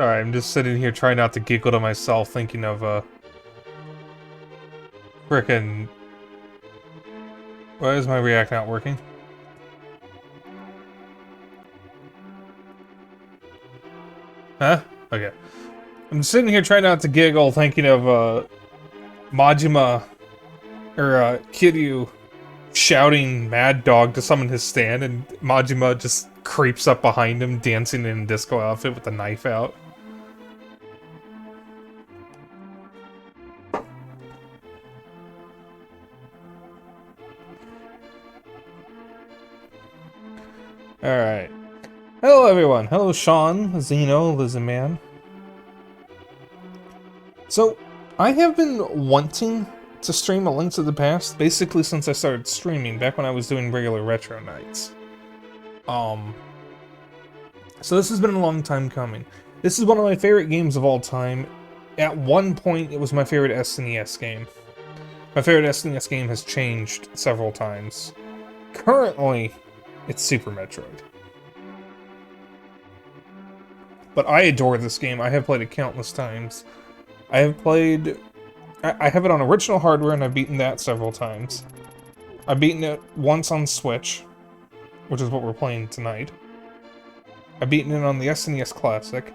Alright, I'm just sitting here trying not to giggle to myself, thinking of, frickin'... Why is my React not working? Huh? Okay. I'm sitting here trying not to giggle, thinking of, Majima, or, Kiryu shouting Mad Dog to summon his stand, and Majima just creeps up behind him, dancing in a disco outfit with the knife out. Alright. Hello everyone. Hello Sean, Zeno, Lizardman. So, I have been wanting to stream A Link to the Past, basically since I started streaming, back when I was doing regular retro nights. So this has been a long time coming. This is one of my favorite games of all time. At one point, it was my favorite SNES game. My favorite SNES game has changed several times. Currently, it's Super Metroid. But I adore this game. I have played it countless times. I have it on original hardware, and I've beaten that several times. I've beaten it once on Switch, which is what we're playing tonight. I've beaten it on the SNES Classic.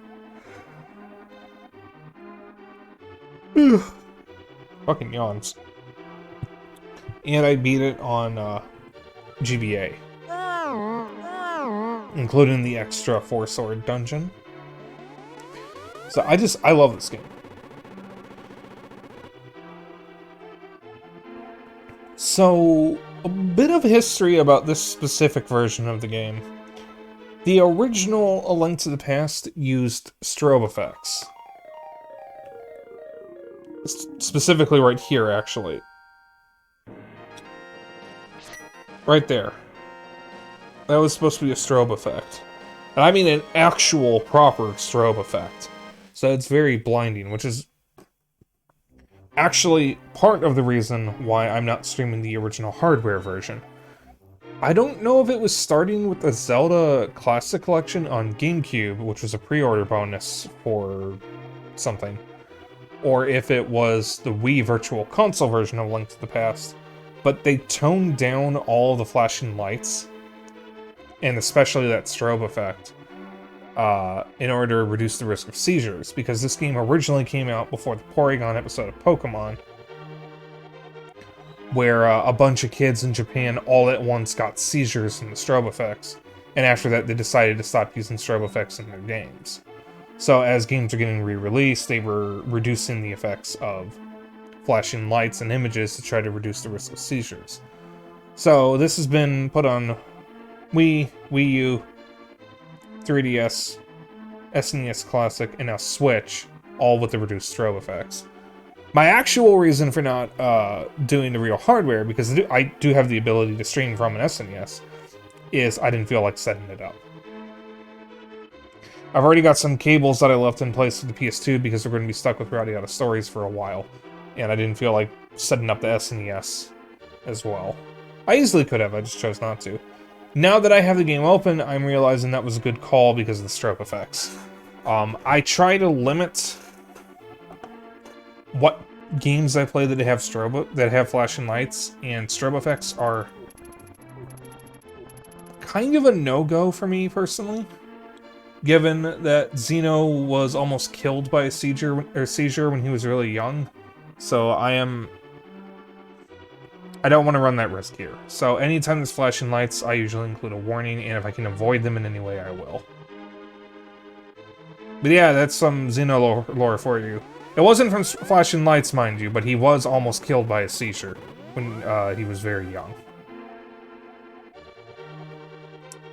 Fucking yawns. And I beat it on GBA. Including the extra 4-sword dungeon. So I love this game. So, a bit of history about this specific version of the game. The original A Link to the Past used strobe effects. Specifically right here, actually. Right there. That was supposed to be a strobe effect. And I mean an actual, proper strobe effect. So it's very blinding, which is actually part of the reason why I'm not streaming the original hardware version. I don't know if it was starting with the Zelda Classic Collection on GameCube, which was a pre-order bonus for something, or if it was the Wii Virtual Console version of Link to the Past, but they toned down all the flashing lights, and especially that strobe effect, in order to reduce the risk of seizures, because this game originally came out before the Porygon episode of Pokemon, where a bunch of kids in Japan all at once got seizures from the strobe effects, and after that they decided to stop using strobe effects in their games. So as games are getting re-released, they were reducing the effects of flashing lights and images to try to reduce the risk of seizures. So this has been put on Wii, Wii U, 3DS, SNES Classic, and now Switch, all with the reduced strobe effects. My actual reason for not doing the real hardware, because I do have the ability to stream from an SNES, is I didn't feel like setting it up. I've already got some cables that I left in place with the PS2 because we're going to be stuck with Rowdy Out of Stories for a while, and I didn't feel like setting up the SNES as well. I easily could have, I just chose not to. Now that I have the game open, I'm realizing that was a good call because of the strobe effects. I try to limit what games I play that have flashing lights, and strobe effects are kind of a no-go for me personally, given that Zeno was almost killed by a seizure when he was really young. So I don't want to run that risk here. So anytime there's flashing lights, I usually include a warning, and if I can avoid them in any way, I will. But yeah, that's some Xeno lore for you. It wasn't from flashing lights, mind you, but he was almost killed by a seizure when he was very young.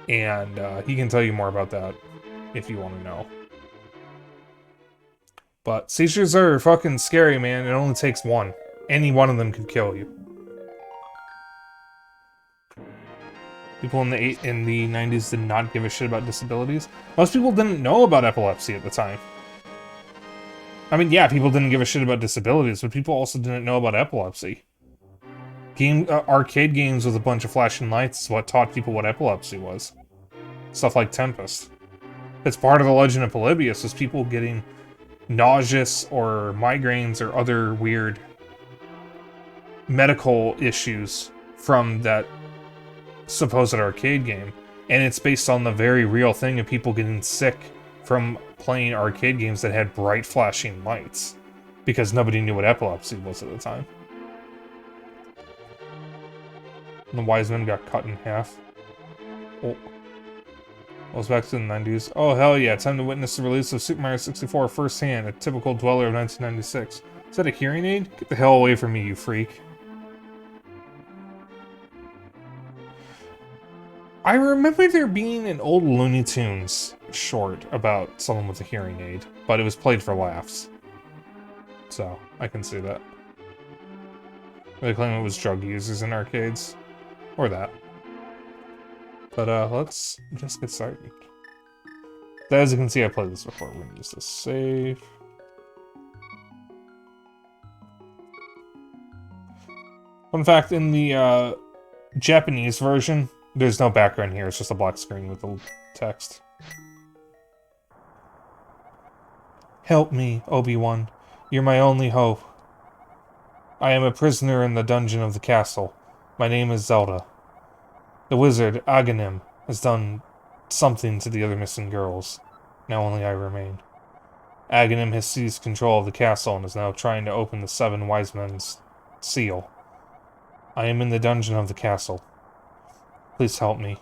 And he can tell you more about that if you want to know. But seizures are fucking scary, man. It only takes one. Any one of them could kill you. People in the 90s did not give a shit about disabilities. Most people didn't know about epilepsy at the time. I mean, yeah, people didn't give a shit about disabilities, but people also didn't know about epilepsy. Arcade games with a bunch of flashing lights is what taught people what epilepsy was. Stuff like Tempest. It's part of the legend of Polybius, is people getting nauseous or migraines or other weird medical issues from that supposed arcade game. And it's based on the very real thing of people getting sick from playing arcade games that had bright flashing lights, because nobody knew what epilepsy was at the time. And the wise men got cut in half. Oh. Goes back to the 90s. Oh, hell yeah, time to witness the release of Super Mario 64 firsthand, a typical dweller of 1996. Is that a hearing aid? Get the hell away from me, you freak. I remember there being an old Looney Tunes short about someone with a hearing aid, but it was played for laughs. So, I can see that. They claim it was drug users in arcades. Or that. But, let's just get started. As you can see, I played this before. We're gonna use this save. Fun fact, in the, Japanese version, there's no background here, it's just a black screen with the text. Help me, Obi-Wan. You're my only hope. I am a prisoner in the dungeon of the castle. My name is Zelda. The wizard, Aghanim, has done something to the other missing girls. Now only I remain. Aghanim has seized control of the castle and is now trying to open the 7 wise men's seal. I am in the dungeon of the castle. Please help me.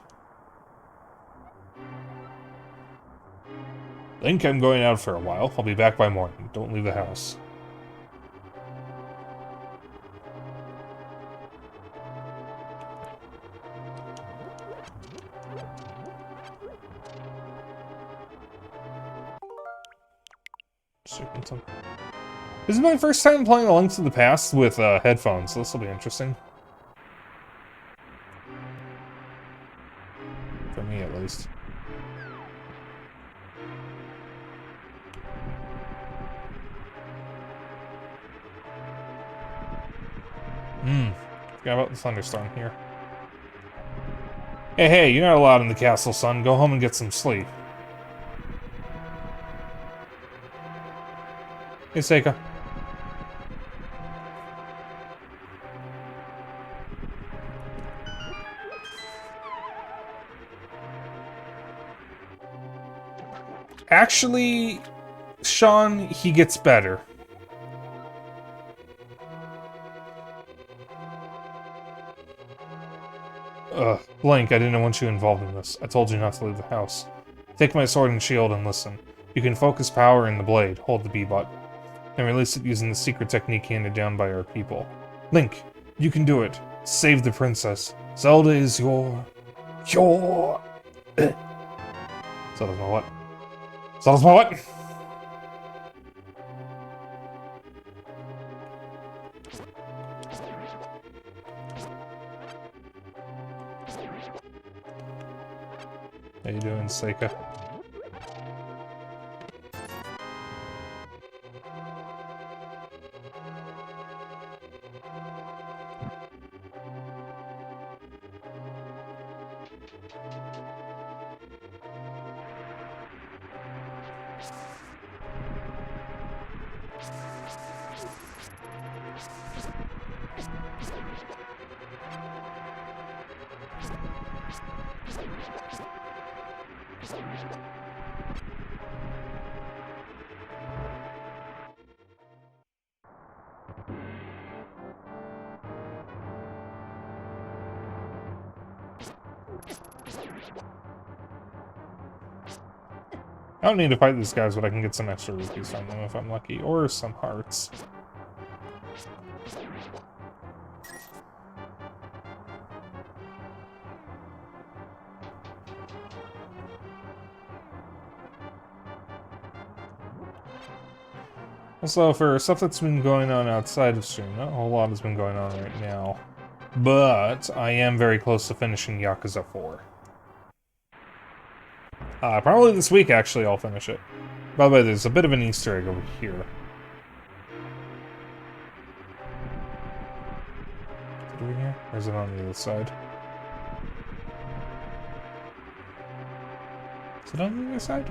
Think I'm going out for a while. I'll be back by morning. Don't leave the house. This is my first time playing A Link to the Past with headphones, so this will be interesting. For me, at least. Forgot about the thunderstorm here. Hey, you're not allowed in the castle, son. Go home and get some sleep. Hey, Seika. Actually, Sean, he gets better. Link, I didn't want you involved in this. I told you not to leave the house. Take my sword and shield and listen. You can focus power in the blade, hold the B button, and release it using the secret technique handed down by our people. Link, you can do it. Save the princess. Zelda is your... Zelda's my what? Zelda's my what? How you doing, Seika? I don't need to fight these guys, but I can get some extra rupees from them if I'm lucky, or some hearts. Also, for stuff that's been going on outside of stream, not a whole lot has been going on right now. But I am very close to finishing Yakuza 4. Probably this week, actually, I'll finish it. By the way, there's a bit of an Easter egg over here. Is it over here? Or is it on the other side? Is it on the other side?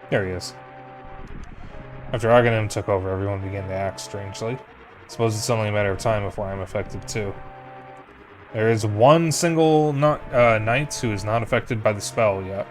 There he is. After Aghanim took over, everyone began to act strangely. Suppose it's only a matter of time before I'm affected too. There is one single knight who is not affected by the spell yet.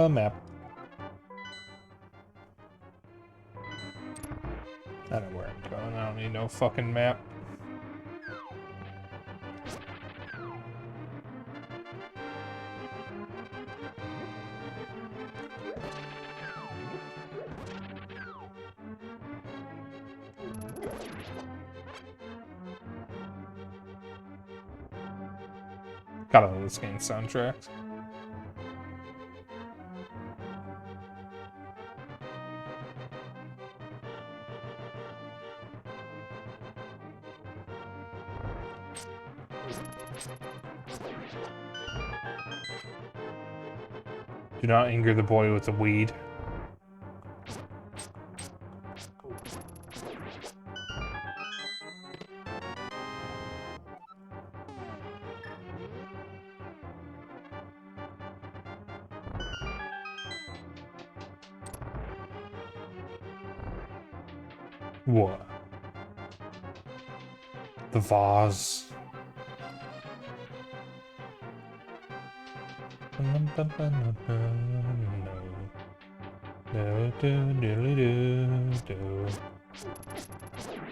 Map. I know where I'm going. I don't need no fucking map. Gotta love this game's soundtrack. Do not anger the boy with the weed. What? The vase.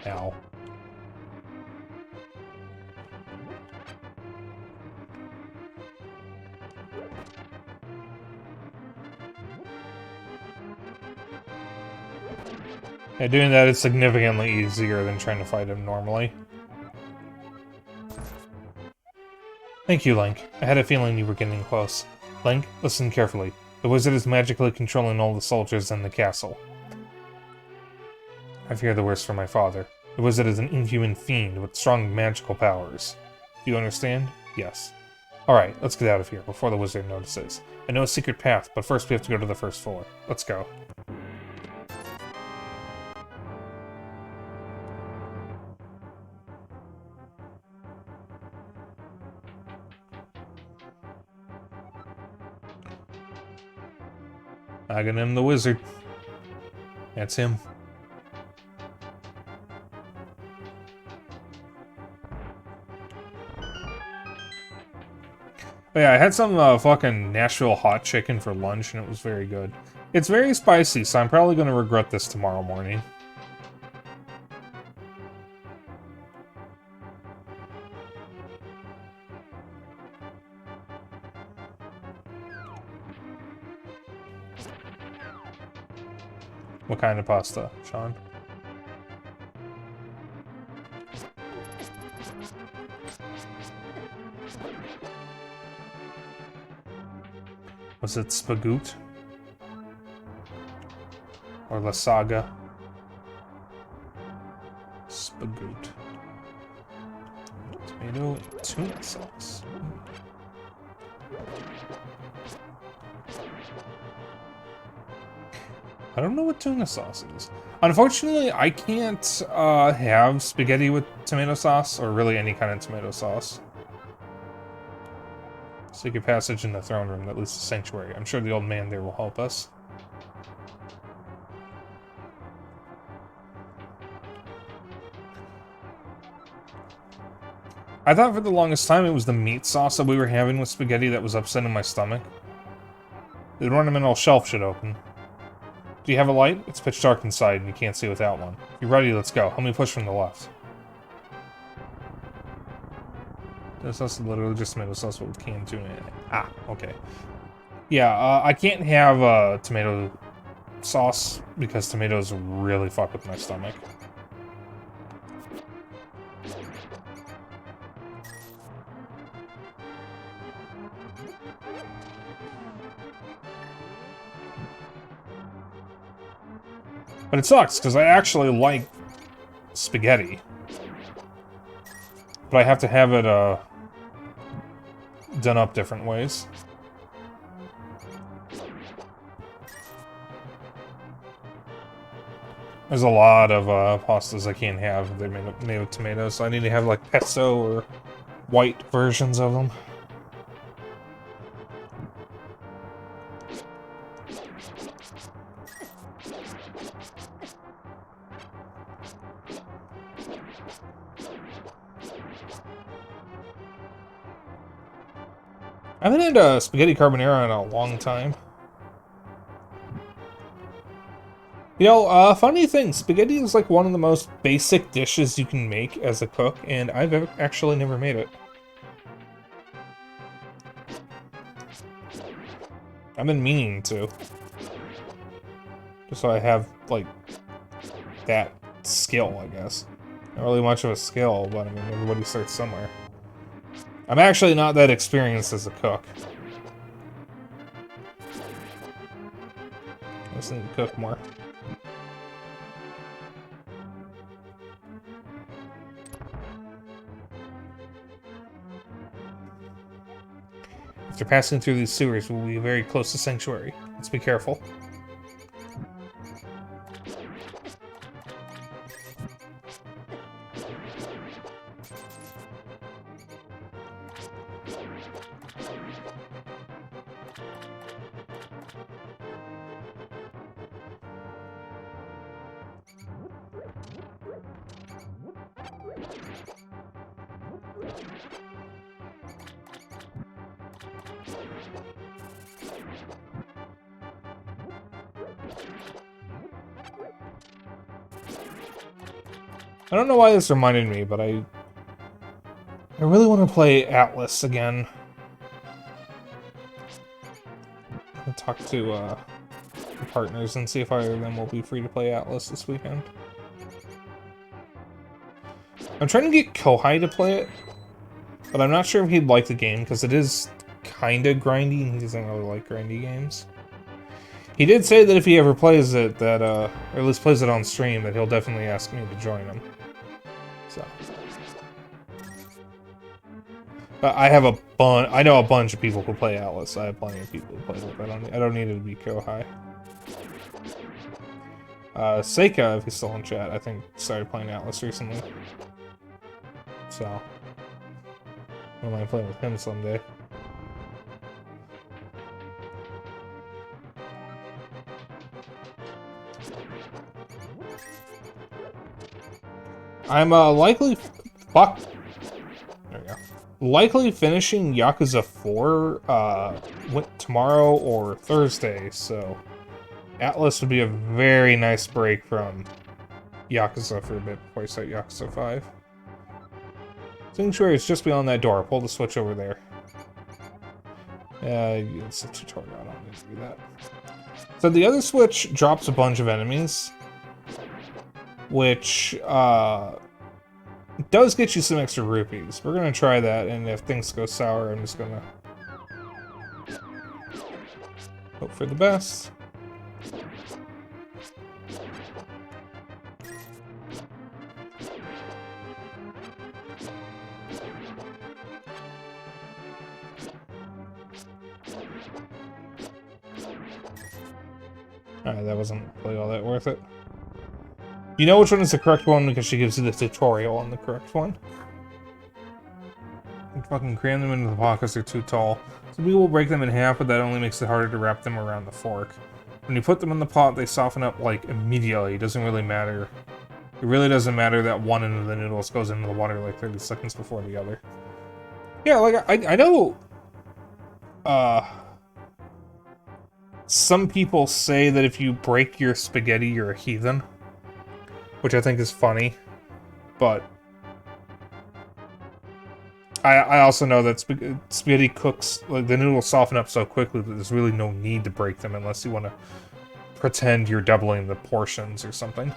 Ow. Yeah, doing that is significantly easier than trying to fight him normally. Thank you, Link. I had a feeling you were getting close. Link, listen carefully. The wizard is magically controlling all the soldiers in the castle. I fear the worst for my father. The wizard is an inhuman fiend with strong magical powers. Do you understand? Yes. Alright, let's get out of here before the wizard notices. I know a secret path, but first we have to go to the first floor. Let's go. Aghanim the wizard. That's him. But yeah, I had some fucking Nashville hot chicken for lunch, and it was very good. It's very spicy, so I'm probably going to regret this tomorrow morning. What kind of pasta, Sean? Was it spagoot? Or La Saga? Spagoot. Tomato tuna sauce. I don't know what tuna sauce is. Unfortunately, I can't have spaghetti with tomato sauce, or really any kind of tomato sauce. Secret passage in the throne room that leads to the sanctuary. I'm sure the old man there will help us. I thought for the longest time it was the meat sauce that we were having with spaghetti that was upsetting my stomach. The ornamental shelf should open. Do you have a light? It's pitch dark inside and you can't see without one. If you're ready, let's go. Help me push from the left. Tomato sauce is literally just tomato sauce with canned tuna in it. Ah, okay. Yeah, I can't have tomato sauce because tomatoes really fuck with my stomach. But it sucks, because I actually like spaghetti. But I have to have it, done up different ways. There's a lot of, pastas I can't have. They're made with tomatoes, so I need to have, like, pesto or white versions of them. I haven't had spaghetti carbonara in a long time. You know, funny thing, spaghetti is like one of the most basic dishes you can make as a cook, and I've actually never made it. I've been meaning to. Just so I have, like, that skill, I guess. Not really much of a skill, but I mean, everybody starts somewhere. I'm actually not that experienced as a cook. I just need to cook more. After passing through these sewers, we'll be very close to Sanctuary. Let's be careful. I don't know why this reminded me, but I really want to play Atlas again. I'll talk to partners and see if either of them will be free to play Atlas this weekend. I'm trying to get Kohai to play it, but I'm not sure if he'd like the game because it is kinda grindy and he doesn't really like grindy games. He did say that if he ever plays it, that, or at least plays it on stream, that he'll definitely ask me to join him. So. But I have I know a bunch of people who play Atlas. I have plenty of people who play it. I don't need it to be Kohai. Seika, if he's still in chat, I think started playing Atlas recently. So. I don't mind playing with him someday. I'm likely fuck. There we go. Likely finishing Yakuza 4 tomorrow or Thursday, so Atlas would be a very nice break from Yakuza for a bit before I start Yakuza 5. Sanctuary is just beyond that door. Pull the switch over there. It's a tutorial. I don't need to do that. So the other switch drops a bunch of enemies, which does get you some extra rupees. We're gonna try that, and if things go sour, I'm just gonna hope for the best. Alright, that wasn't really all that worth it. You know which one is the correct one because she gives you the tutorial on the correct one. You fucking cram them into the pot because they're too tall. So we will break them in half, but that only makes it harder to wrap them around the fork. When you put them in the pot, they soften up, like, immediately. It doesn't really matter. It really doesn't matter that one end of the noodles goes into the water like 30 seconds before the other. Yeah, like, I know... some people say that if you break your spaghetti, you're a heathen. Which I think is funny. But... I also know that spaghetti cooks, like, the noodles soften up so quickly that there's really no need to break them unless you want to pretend you're doubling the portions or something.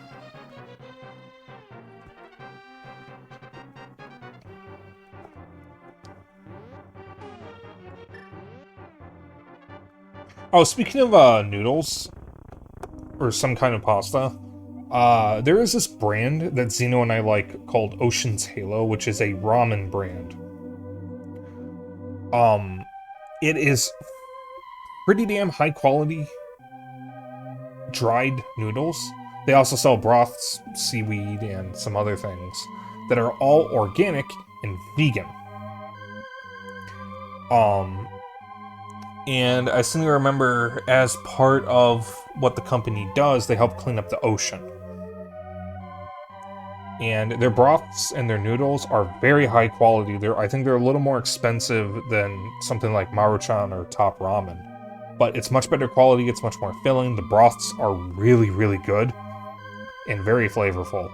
Oh, speaking of noodles, or some kind of pasta, there is this brand that Zeno and I like called Ocean's Halo, which is a ramen brand. It is pretty damn high quality dried noodles. They also sell broths, seaweed, and some other things that are all organic and vegan. And I seem to remember, as part of what the company does, they help clean up the ocean. And their broths and their noodles are very high quality. I think they're a little more expensive than something like Maruchan or Top Ramen. But it's much better quality, it's much more filling. The broths are really, really good and very flavorful.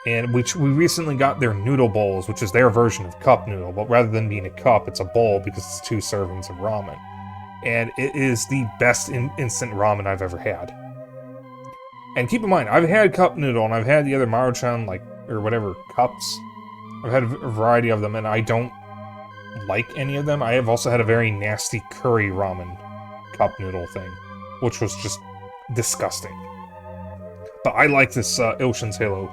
And we recently got their noodle bowls, which is their version of cup noodle, but rather than being a cup, it's a bowl because it's 2 servings of ramen. And it is the best instant ramen I've ever had. And keep in mind, I've had cup noodle, and I've had the other Maruchan, like, or whatever, cups. I've had a variety of them, and I don't like any of them. I have also had a very nasty curry ramen cup noodle thing, which was just disgusting. But I like this Ocean's Halo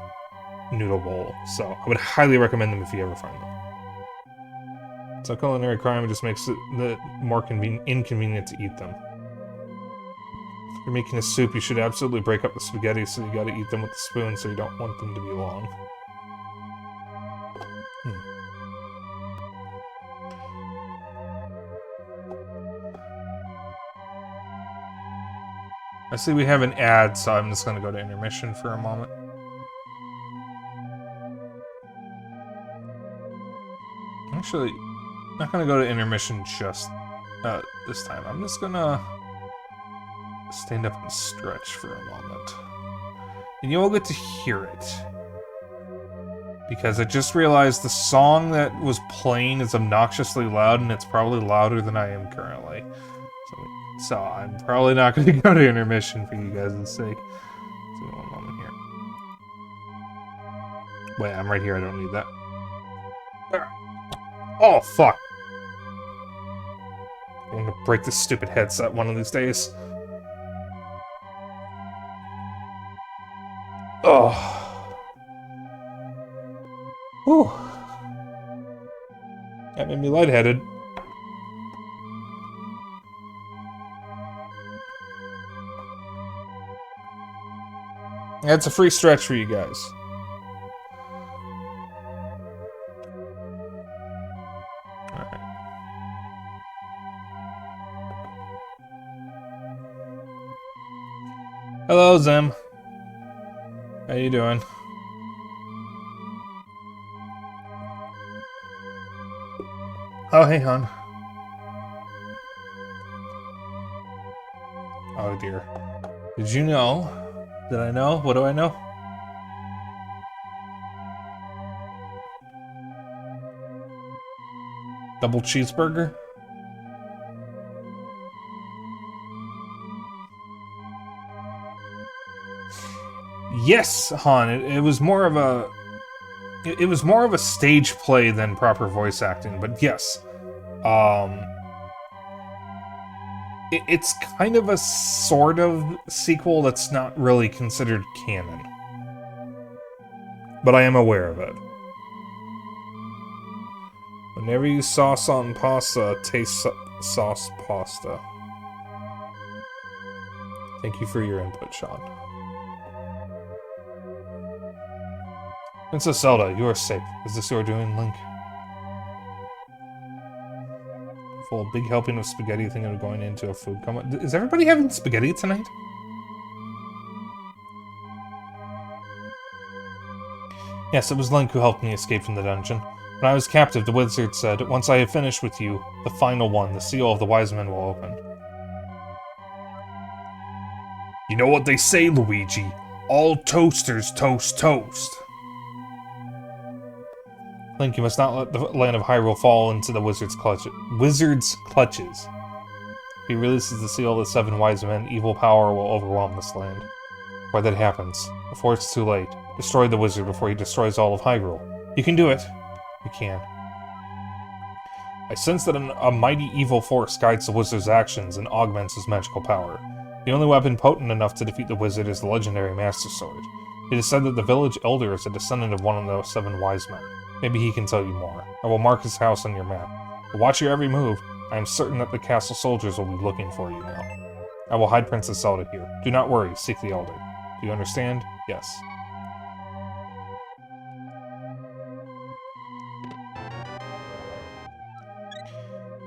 noodle bowl, so I would highly recommend them if you ever find them. So culinary crime just makes it more inconvenient to eat them. If you're making a soup, you should absolutely break up the spaghetti, so you gotta eat them with a spoon, so you don't want them to be long. I see we have an ad, so I'm just gonna go to intermission for a moment. Actually, I'm not gonna go to intermission just this time. I'm just gonna stand up and stretch for a moment. And you'll get to hear it. Because I just realized the song that was playing is obnoxiously loud, and it's probably louder than I am currently. So I'm probably not going to go to intermission for you guys' sake. Give me one moment here. Wait, I'm right here. I don't need that. Oh, fuck. I'm going to break this stupid headset one of these days. Oh. Whew. That made me lightheaded. That's a free stretch for you guys. Alright. Hello, Zim. How you doing? Oh, hey, hon. Oh, dear. Did you know? Did I know? What do I know? Double cheeseburger? Yes, Han. It was more of a... It was more of a stage play than proper voice acting, but yes. It's kind of a sort of sequel that's not really considered canon. But I am aware of it. Whenever you sauce on pasta, taste sauce pasta. Thank you for your input, Sean. Princess Zelda, you are safe. Is this your doing, Link? Full big helping of spaghetti thinking of going into a food coma. Is everybody having spaghetti tonight? Yes, it was Link who helped me escape from the dungeon. When I was captive, the wizard said, once I have finished with you, the final one, the seal of the wise men will open. You know what they say, Luigi? All toasters toast toast. Link, you must not let the land of Hyrule fall into the wizard's clutches. If he releases the seal of the 7 wise men, evil power will overwhelm this land. Before that happens, before it's too late, destroy the wizard before he destroys all of Hyrule. You can do it. You can. I sense that a mighty evil force guides the wizard's actions and augments his magical power. The only weapon potent enough to defeat the wizard is the legendary Master Sword. It is said that the village elder is a descendant of one of the 7 wise men. Maybe he can tell you more. I will mark his house on your map. But watch your every move. I am certain that the castle soldiers will be looking for you now. I will hide Princess Zelda here. Do not worry, seek the elder. Do you understand? Yes.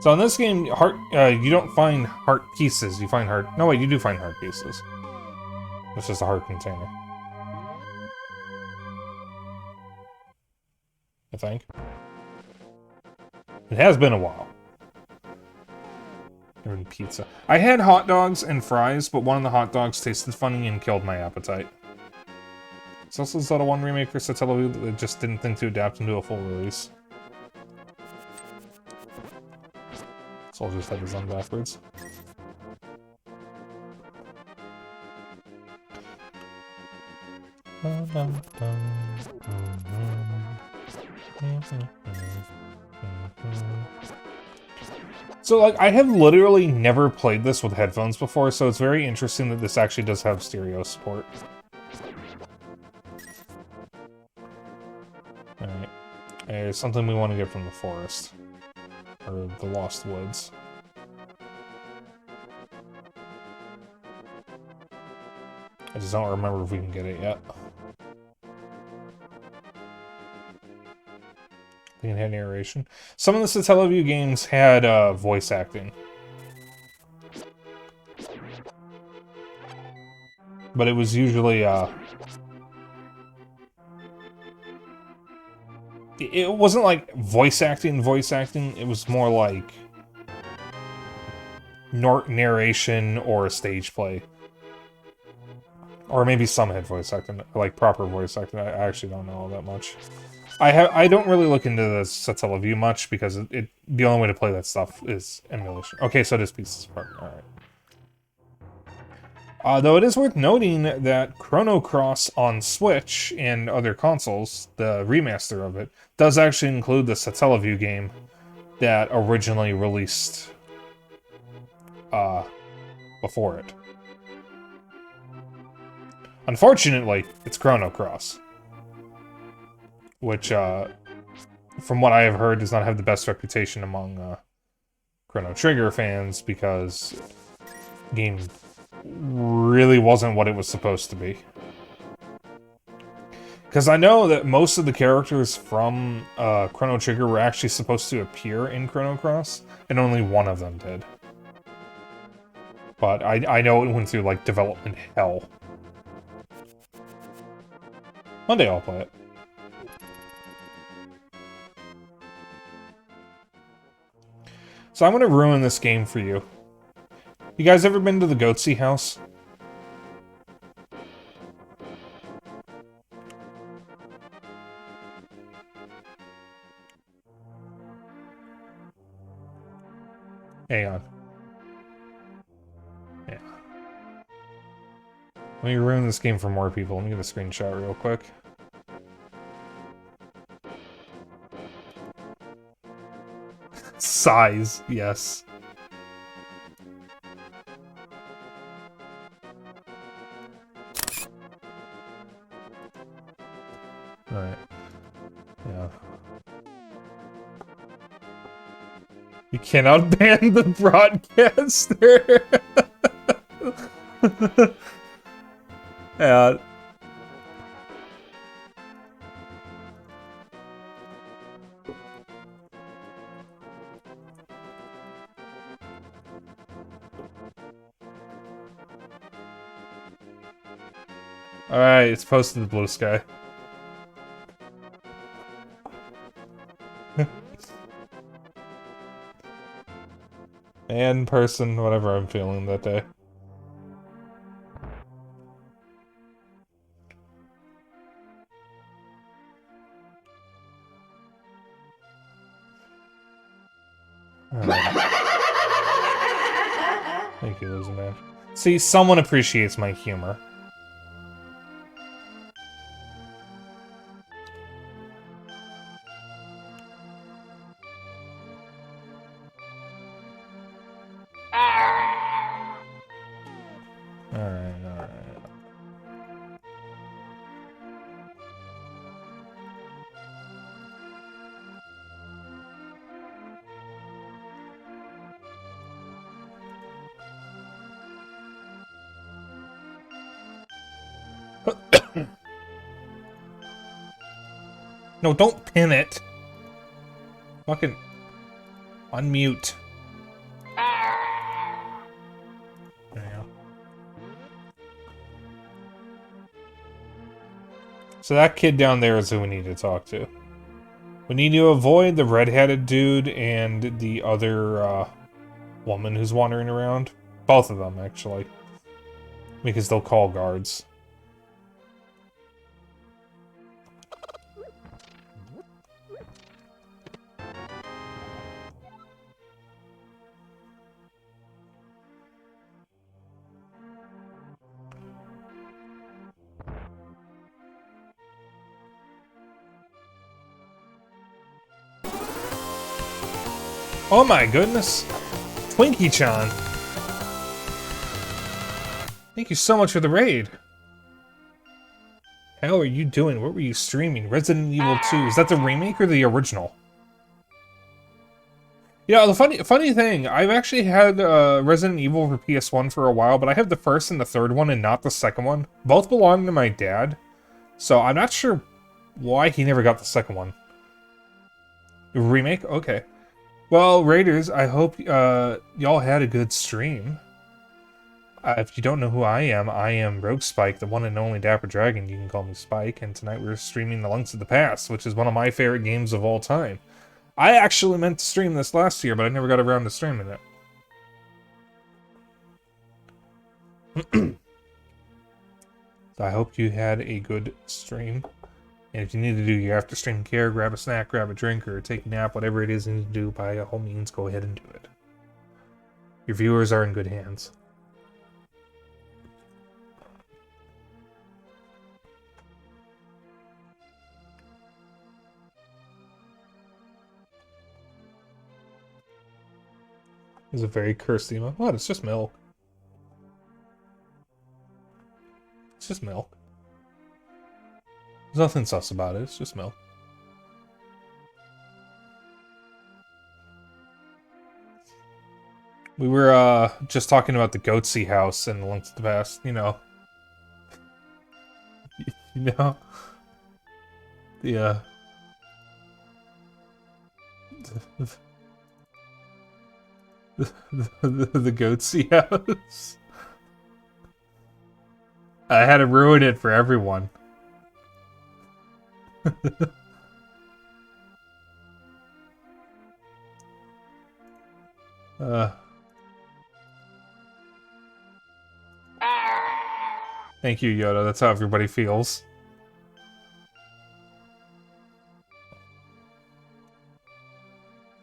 So in this game, you don't find heart pieces, you find heart... No, wait, you do find heart pieces. It's just a heart container. I think. It has been a while. Even pizza. I had hot dogs and fries, but one of the hot dogs tasted funny and killed my appetite. It's also Zelda 1 Remake for Satellaview that just didn't think to adapt into a full release. Soldier's head is on backwards. So, like, I have literally never played this with headphones before, so it's very interesting that this actually does have stereo support. Alright. There's something we want to get from the forest. Or the Lost Woods. I just don't remember if we can get it yet. We can have narration. Some of the Satellaview games had voice acting. But it was usually it wasn't like voice acting, it was more like narration or stage play. Or maybe some had voice acting, like proper voice acting. I actually don't know all that much. I don't really look into the Satellaview much because the only way to play that stuff is emulation. Okay, so this piece is part. Alright. Though it is worth noting that Chrono Cross on Switch and other consoles, the remaster of it, does actually include the Satellaview game that originally released before it. Unfortunately, it's Chrono Cross, which, from what I have heard, does not have the best reputation among Chrono Trigger fans because the game really wasn't what it was supposed to be. Because I know that most of the characters from Chrono Trigger were actually supposed to appear in Chrono Cross, and only one of them did. But I know it went through, like, development hell. One day I'll play it. So I'm gonna ruin this game for you. You guys ever been to the Goatsy house? Hang on. Yeah. Let me ruin this game for more people. Let me get a screenshot real quick. Size, yes. Alright. Yeah. You cannot ban the broadcaster! Yeah. Alright, it's posted to Blue Sky. And person, whatever I'm feeling that day. Thank you, Lizzie Man. See, someone appreciates my humor. Alright, alright. No, don't pin it. Fucking unmute. There you go. So that kid down there is who we need to talk to. We need to avoid the red-headed dude and the other woman who's wandering around. Both of them, actually. Because they'll call guards. Oh my goodness! Twinkie-chan! Thank you so much for the raid! How are you doing? What were you streaming? Resident Evil 2. Is that the remake or the original? Yeah, the funny thing, I've actually had Resident Evil for PS1 for a while, but I have the first and the third one and not the second one. Both belong to my dad, so I'm not sure why he never got the second one. Remake? Okay. Well, Raiders, I hope y'all had a good stream. If you don't know who I am RogueSpyke, the one and only Dapper Dragon. You can call me Spike, and tonight we're streaming The Links of the Past, which is one of my favorite games of all time. I actually meant to stream this last year, but I never got around to streaming it. So I hope you had a good stream. And if you need to do your after stream care, grab a snack, grab a drink, or take a nap, whatever it is you need to do, by all means, go ahead and do it. Your viewers are in good hands. It's a very cursed emo. What? It's just milk. It's just milk. There's nothing sus about it. It's just milk. We were just talking about the Goatsy house in The Links to the Past. You know. You know. The the Goatsy house. I had to ruin it for everyone. Thank you, Yoda. That's how everybody feels.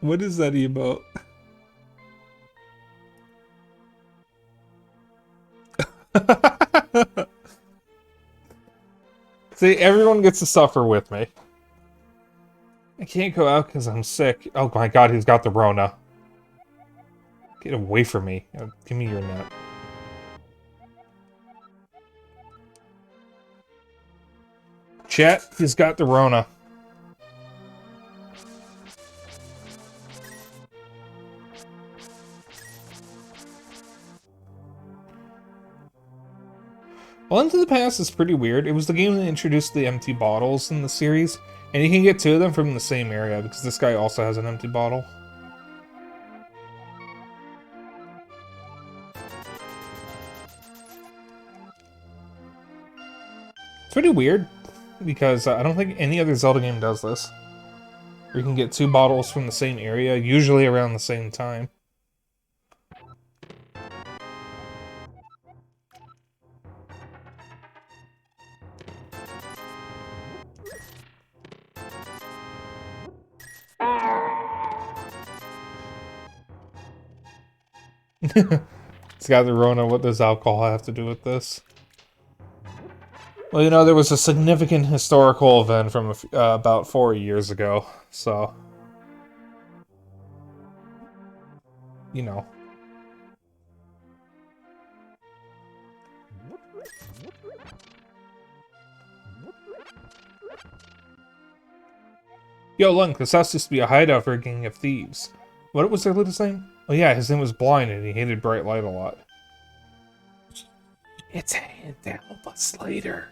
What is that emote? See, everyone gets to suffer with me. I can't go out because I'm sick. Oh my god, he's got the Rona. Get away from me. Give me your net. Chat, he's got the Rona. Well, Into the Past is pretty weird. It was the game that introduced the empty bottles in the series, and you can get two of them from the same area, because this guy also has an empty bottle. It's pretty weird, because I don't think any other Zelda game does this. Where you can get two bottles from the same area, usually around the same time. It's got the Rona. What does alcohol have to do with this? Well, you know, there was a significant historical event from about 4 years ago, so... You know. Yo, Lunk, this house used to be a hideout for a gang of thieves. What was their little name? Oh yeah, his name was Blind, and he hated bright light a lot. It's a hint to help us later.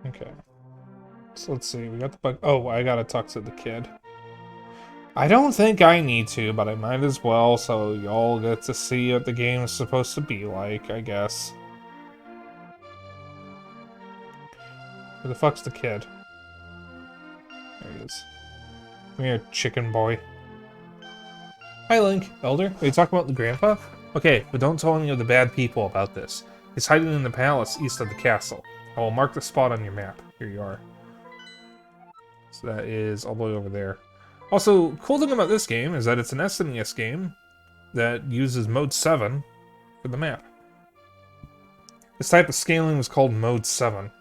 Okay. So let's see, we got the bug. Oh, I gotta talk to the kid. I don't think I need to, but I might as well, so y'all get to see what the game is supposed to be like, I guess. Where the fuck's the kid? There he is. Come here, chicken boy. Hi, Link. Elder, are you talking about the grandpa? Okay, but don't tell any of the bad people about this. He's hiding in the palace east of the castle. I will mark the spot on your map. Here you are. So that is all the way over there. Also, cool thing about this game is that it's an SNES game that uses Mode 7 for the map. This type of scaling was called Mode 7.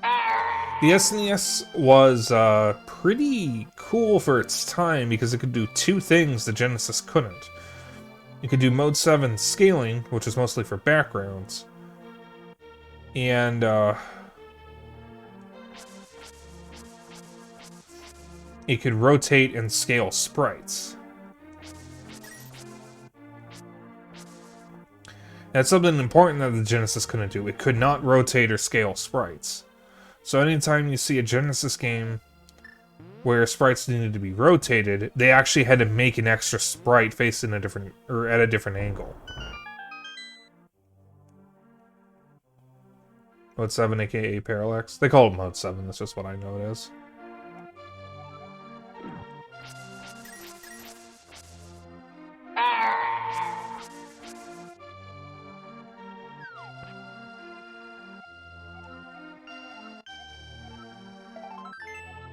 The SNES was pretty cool for its time because it could do two things the Genesis couldn't. You could do Mode 7 scaling, which is mostly for backgrounds, and it could rotate and scale sprites. That's something important that the Genesis couldn't do. It could not rotate or scale sprites. So anytime you see a Genesis game where sprites needed to be rotated, they actually had to make an extra sprite facing a different, or at a different angle. Mode 7, aka Parallax. They call it Mode 7, that's just what I know it is.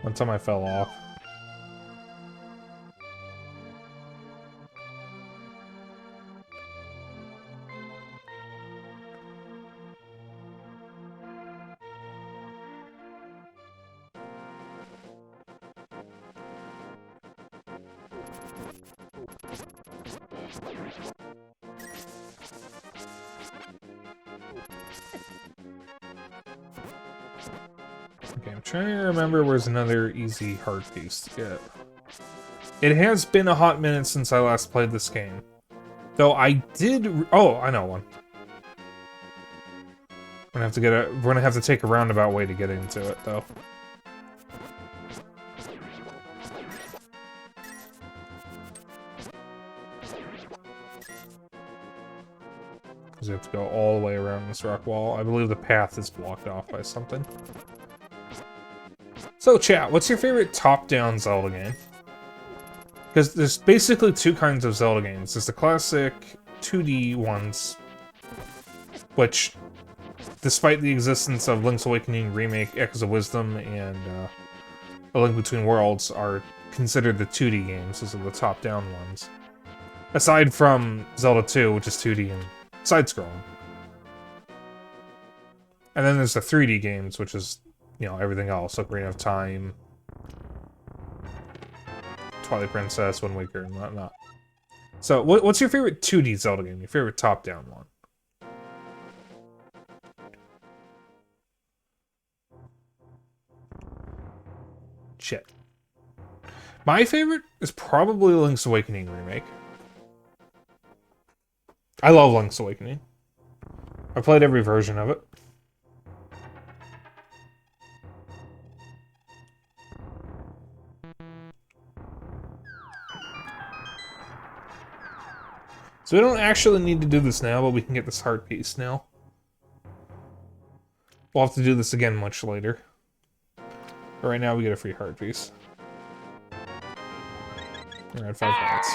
One time I fell off. Okay, I'm trying to remember where's another easy hard piece to get. It has been a hot minute since I last played this game. Though I did... Oh, I know one. We're gonna have to take a roundabout way to get into it, though. Because we have to go all the way around this rock wall. I believe the path is blocked off by something. So, chat, what's your favorite top-down Zelda game? Because there's basically two kinds of Zelda games. There's the classic 2D ones, which, despite the existence of Link's Awakening Remake, Echoes of Wisdom, and A Link Between Worlds, are considered the 2D games. Those are the top-down ones. Aside from Zelda 2, which is 2D and side-scrolling. And then there's the 3D games, which is you know, everything else, Ocarina of Time, Twilight Princess, Wind Waker, and whatnot. So, what's your favorite 2D Zelda game? Your favorite top-down one? Shit. My favorite is probably Link's Awakening remake. I love Link's Awakening. I played every version of it. So we don't actually need to do this now, but we can get this heart piece now. We'll have to do this again much later. But right now we get a free heart piece. We're at 5 hearts.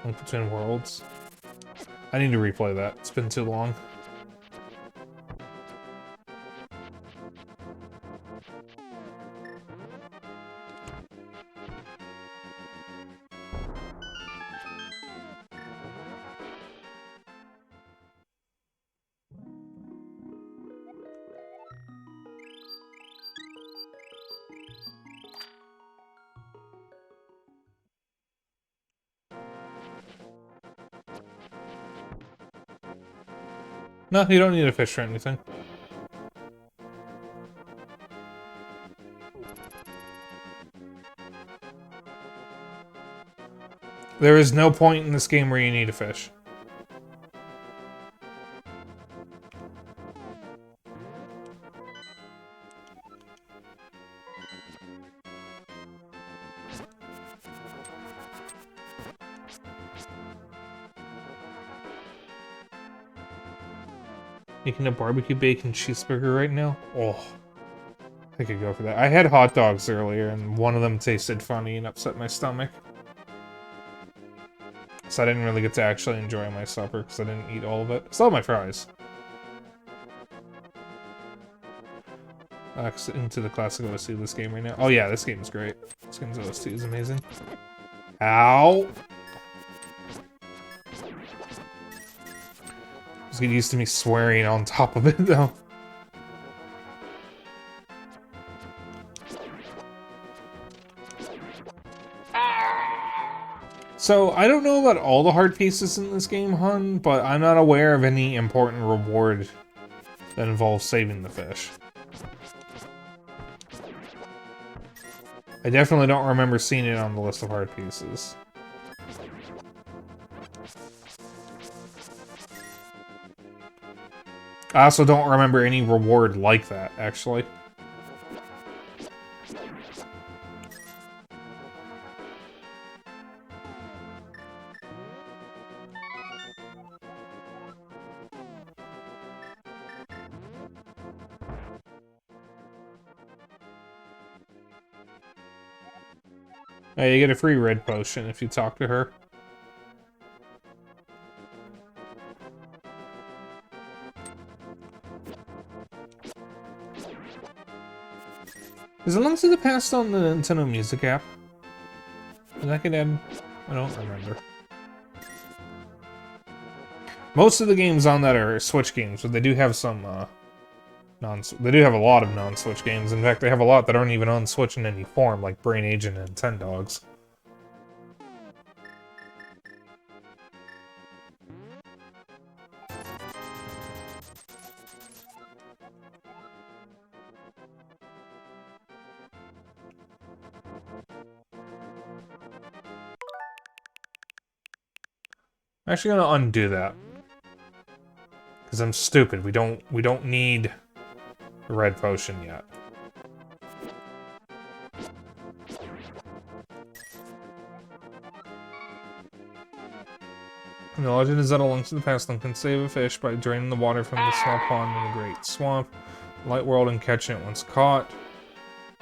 Link Between Worlds. I need to replay that. It's been too long. No, you don't need a fish for anything. There is no point in this game where you need a fish. Making a barbecue bacon cheeseburger right now? Oh, I could go for that. I had hot dogs earlier, and one of them tasted funny and upset my stomach. So I didn't really get to actually enjoy my supper, because I didn't eat all of it. Still have my fries. Into the classic OST of this game right now. Oh yeah, this game is great. This game's OST is amazing. Ow! Just get used to me swearing on top of it, though. So, I don't know about all the heart pieces in this game, hun, but I'm not aware of any important reward that involves saving the fish. I definitely don't remember seeing it on the list of heart pieces. I also don't remember any reward like that, actually. You get a free red potion if you talk to her. Is it Link to the Past on the Nintendo Music app? Is that could add? I don't remember. Most of the games on that are Switch games, but they do have some they do have a lot of non-Switch games. In fact, they have a lot that aren't even on Switch in any form, like Brain Agent and Ten Dogs. I'm actually gonna undo that. Because I'm stupid. We don't need a red potion yet. The legend is that a Link to the Past Link can save a fish by draining the water from the small pond in the Great Swamp, Light World, and catching it once caught.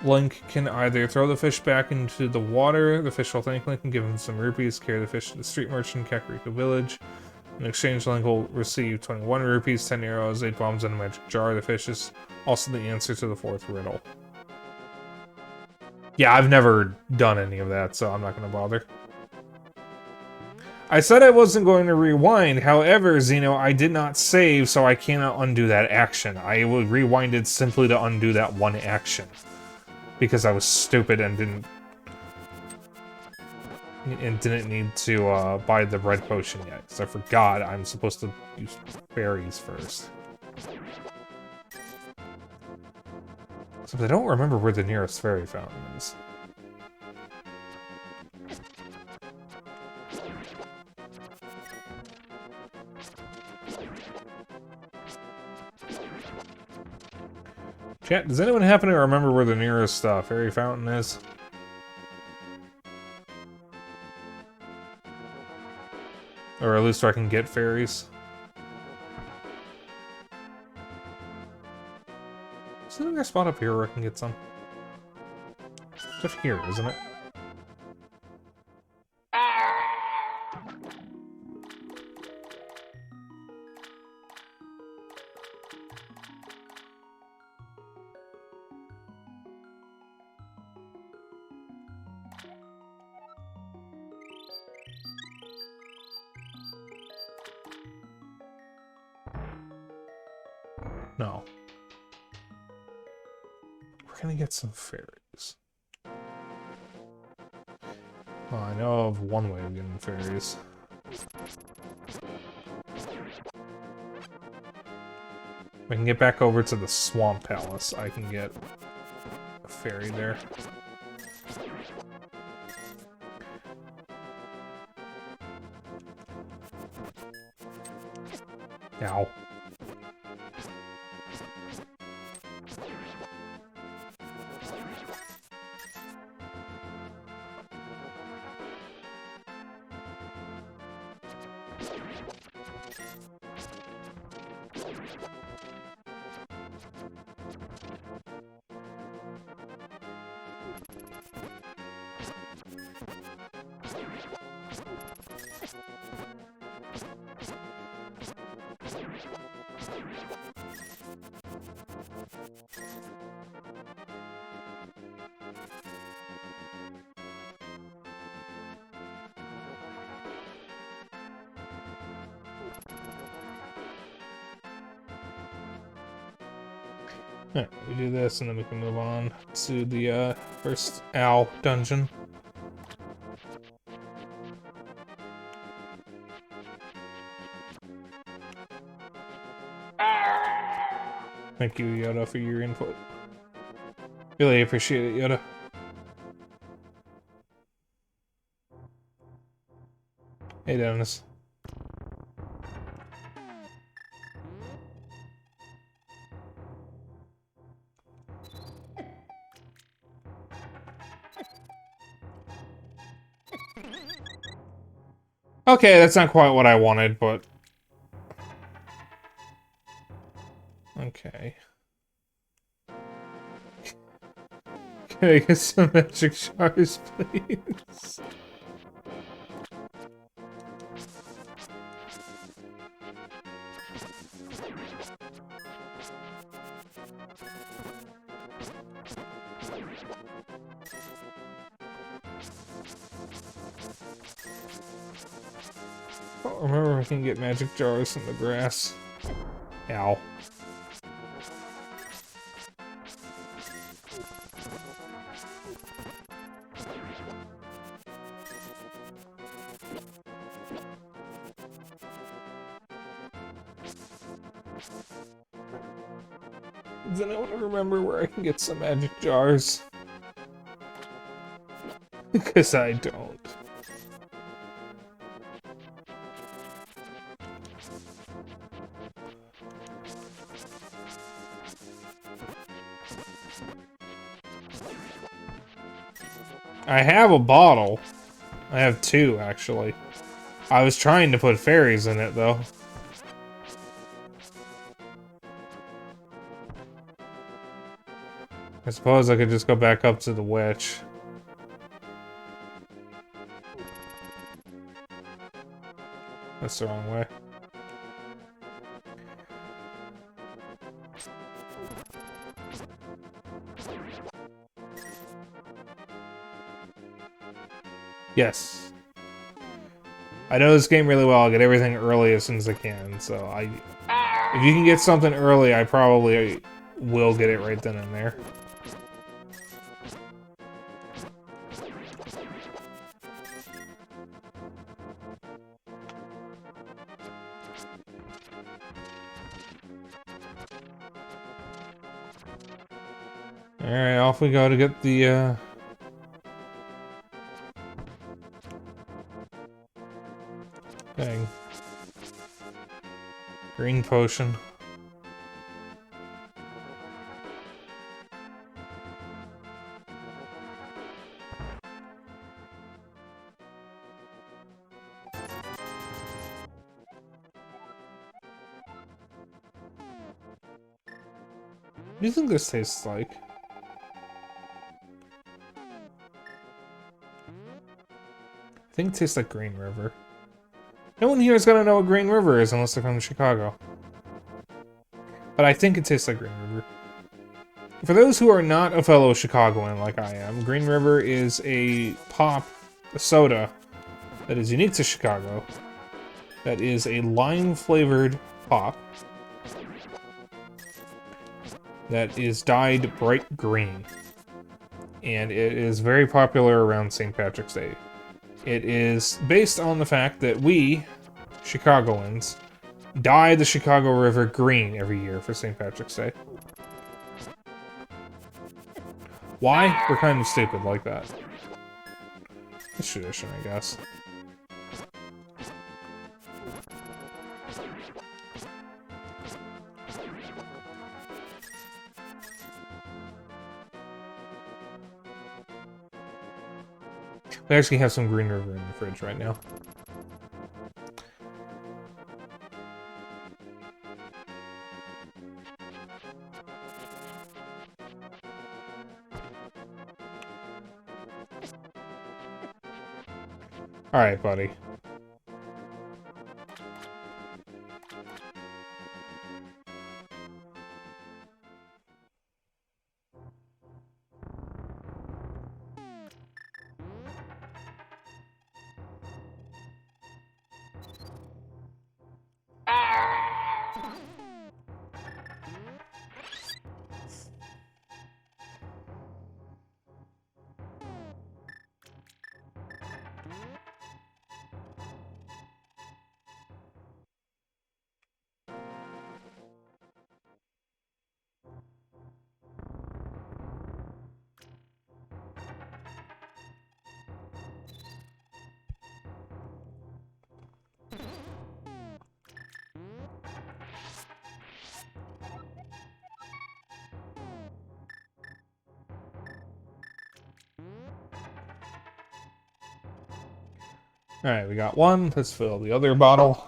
Link can either throw the fish back into the water, the fish will thank Link and give him some rupees, carry the fish to the street merchant in Kakariko Village. In exchange, Link will receive 21 rupees, 10 arrows, 8 bombs, and a magic jar. The fish is also the answer to the 4th riddle. Yeah, I've never done any of that, so I'm not going to bother. I said I wasn't going to rewind, however, Xeno, I did not save, so I cannot undo that action. I would rewind it simply to undo that one action. Because I was stupid and didn't need to buy the red potion yet, because I forgot I'm supposed to use fairies first. Except I don't remember where the nearest fairy fountain is. Chat, does anyone happen to remember where the nearest fairy fountain is? Or at least where I can get fairies? Isn't there a spot up here where I can get some? It's up here, isn't it? No. We're gonna get some fairies. Well, I know of one way of getting fairies. If I can get back over to the Swamp Palace, I can get a fairy there. Ow. Alright, we do this and then we can move on to the first owl dungeon. Thank you, Yoda, for your input. Really appreciate it, Yoda. Hey, Dennis. Okay, that's not quite what I wanted, but... Okay. Can I get some magic shards, please? I don't remember if I can get magic jars in the grass. Ow. Does anyone remember where I can get some magic jars? Because I don't. I have a bottle. I have two, actually. I was trying to put fairies in it, though. I suppose I could just go back up to the witch. That's the wrong way. Yes. I know this game really well. I'll get everything early as soon as I can. So if you can get something early, I probably will get it right then and there. Alright, off we go to get the, thing. Green potion. What do you think this tastes like? I think it tastes like Green River. No one here is gonna know what Green River is unless they're from Chicago. But I think it tastes like Green River. For those who are not a fellow Chicagoan like I am, Green River is a soda that is unique to Chicago. That is a lime-flavored pop that is dyed bright green. And it is very popular around St. Patrick's Day. It is based on the fact that we, Chicagoans, dye the Chicago River green every year for St. Patrick's Day. Why? We're kind of stupid like that. It's tradition, I guess. We actually have some Green River in the fridge right now. Alright, buddy. Alright, we got one. Let's fill the other bottle.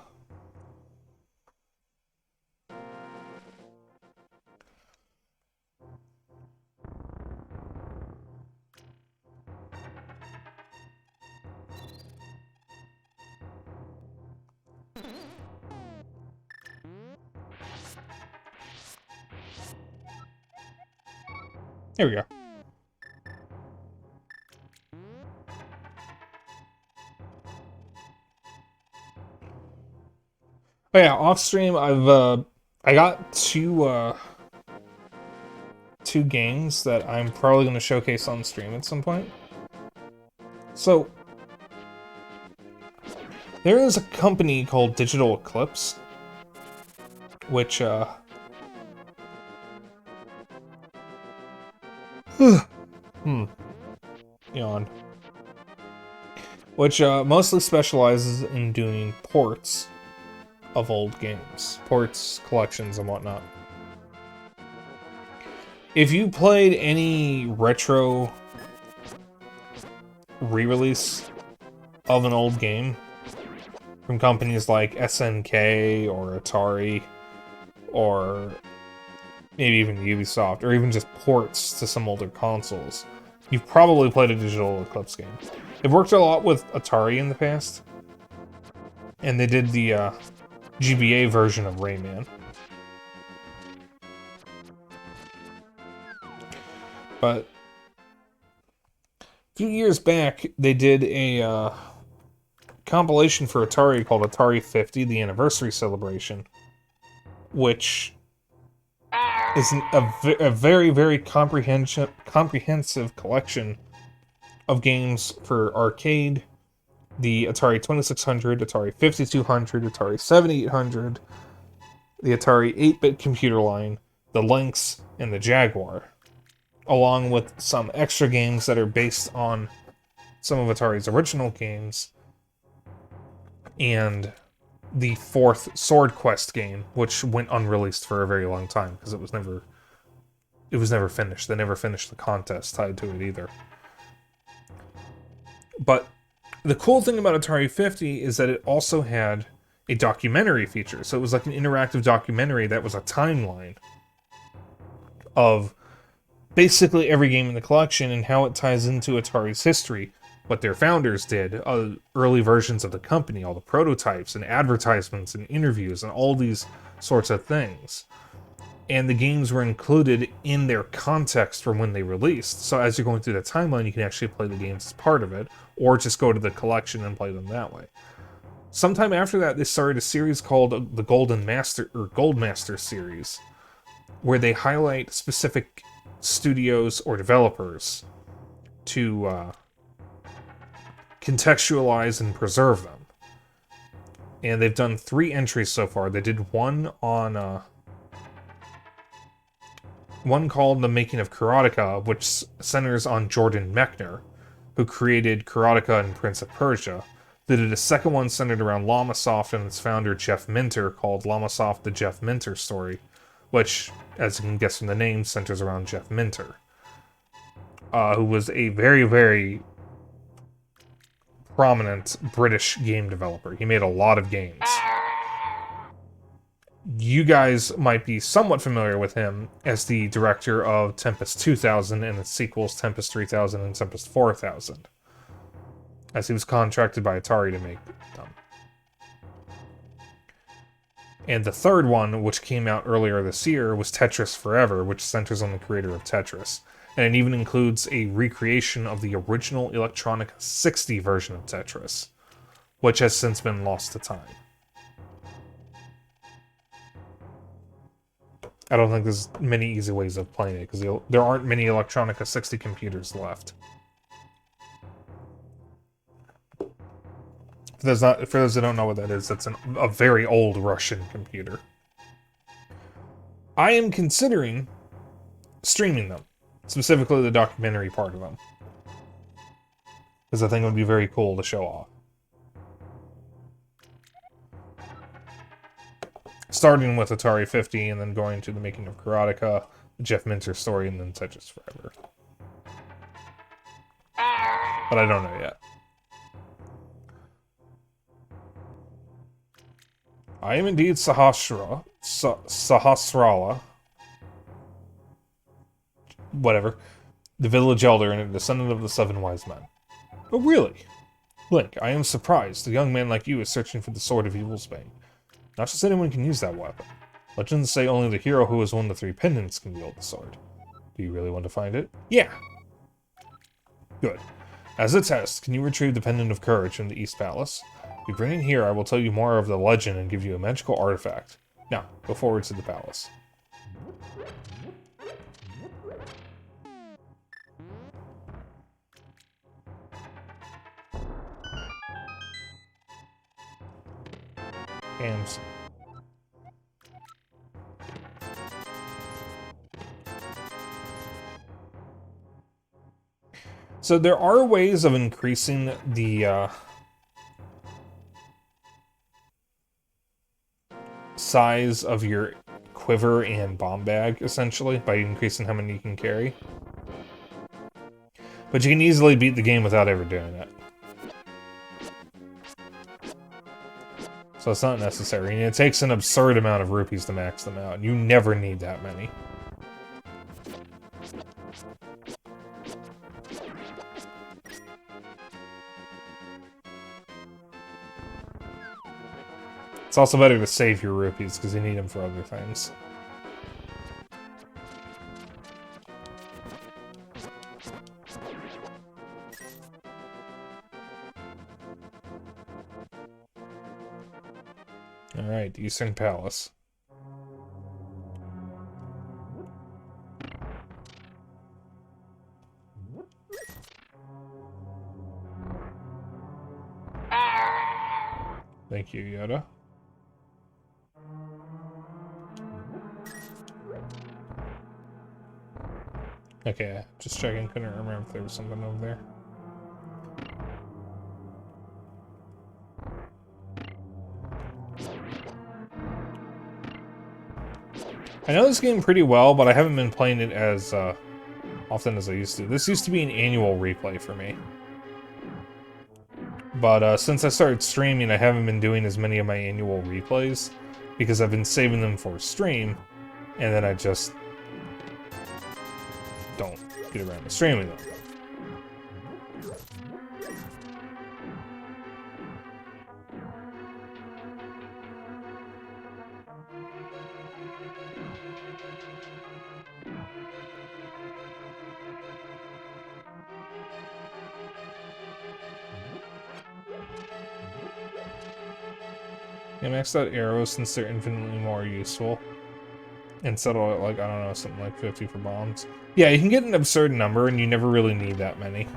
Here we go. Oh yeah, off stream I got two games that I'm probably gonna showcase on stream at some point. So there is a company called Digital Eclipse, which yawn. Which mostly specializes in doing ports of old games. Ports, collections, and whatnot. If you played any retro re-release of an old game from companies like SNK or Atari or maybe even Ubisoft, or even just ports to some older consoles, you've probably played a Digital Eclipse game. They've worked a lot with Atari in the past, and they did the GBA version of Rayman. But a few years back, they did a compilation for Atari called Atari 50, the Anniversary Celebration, which is a very, very comprehensive collection of games for arcade, the Atari 2600, Atari 5200, Atari 7800, the Atari 8-bit computer line, the Lynx, and the Jaguar, along with some extra games that are based on some of Atari's original games, and the fourth Sword Quest game, which went unreleased for a very long time because it was never finished. They never finished the contest tied to it either. But the cool thing about Atari 50 is that it also had a documentary feature. So it was like an interactive documentary that was a timeline of basically every game in the collection and how it ties into Atari's history, what their founders did, early versions of the company, all the prototypes and advertisements and interviews and all these sorts of things. And the games were included in their context from when they released. So as you're going through the timeline, you can actually play the games as part of it, or just go to the collection and play them that way. Sometime after that, they started a series called the Gold Master series, where they highlight specific studios or developers to contextualize and preserve them. And they've done 3 entries so far. They did one on one called The Making of Karateka, which centers on Jordan Mechner, who created Karateka and Prince of Persia. They did a second one centered around Llamasoft and its founder Jeff Minter, called Llamasoft: The Jeff Minter Story, which, as you can guess from the name, centers around Jeff Minter, who was a very, very prominent British game developer. He made a lot of games. You guys might be somewhat familiar with him as the director of Tempest 2000 and its sequels Tempest 3000 and Tempest 4000, as he was contracted by Atari to make them. And the third one, which came out earlier this year, was Tetris Forever, which centers on the creator of Tetris. And it even includes a recreation of the original Electronica 60 version of Tetris, which has since been lost to time. I don't think there's many easy ways of playing it, because there aren't many Electronica 60 computers left. For those that don't know what that is, that's a very old Russian computer. I am considering streaming them, specifically the documentary part of them, because I think it would be very cool to show off. Starting with Atari 50 and then going to The Making of Karateka, the Jeff Minter Story, and then Tetris Forever. But I don't know yet. I am indeed Sahasrara. Whatever. The village elder and a descendant of the 7 wise men. Oh, really? Link, I am surprised. A young man like you is searching for the Sword of Evil's Bane. Not just anyone can use that weapon. Legends say only the hero who has won the 3 pendants can wield the sword. Do you really want to find it? Yeah! Good. As a test, can you retrieve the Pendant of Courage from the East Palace? If you bring it here, I will tell you more of the legend and give you a magical artifact. Now, go forward to the palace. And so there are ways of increasing the size of your quiver and bomb bag, essentially, by increasing how many you can carry. But you can easily beat the game without ever doing it. So it's not necessary, and it takes an absurd amount of rupees to max them out, and you never need that many. It's also better to save your rupees, because you need them for other things. the Eastern Palace. Thank you, Yoda. Okay, just checking. Couldn't remember if there was something over there. I know this game pretty well, but I haven't been playing it as often as I used to. This used to be an annual replay for me. But since I started streaming, I haven't been doing as many of my annual replays because I've been saving them for stream, and then I just don't get around to streaming them. Yeah, maxed out arrows since they're infinitely more useful. And settle at, like, I don't know, something like 50 for bombs. Yeah, you can get an absurd number and you never really need that many.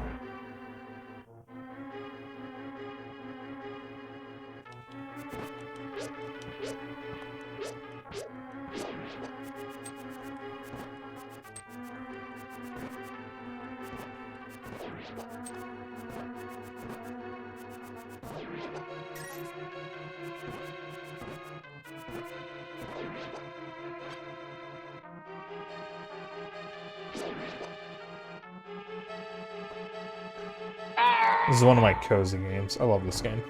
This is one of my cozy games. I love this game.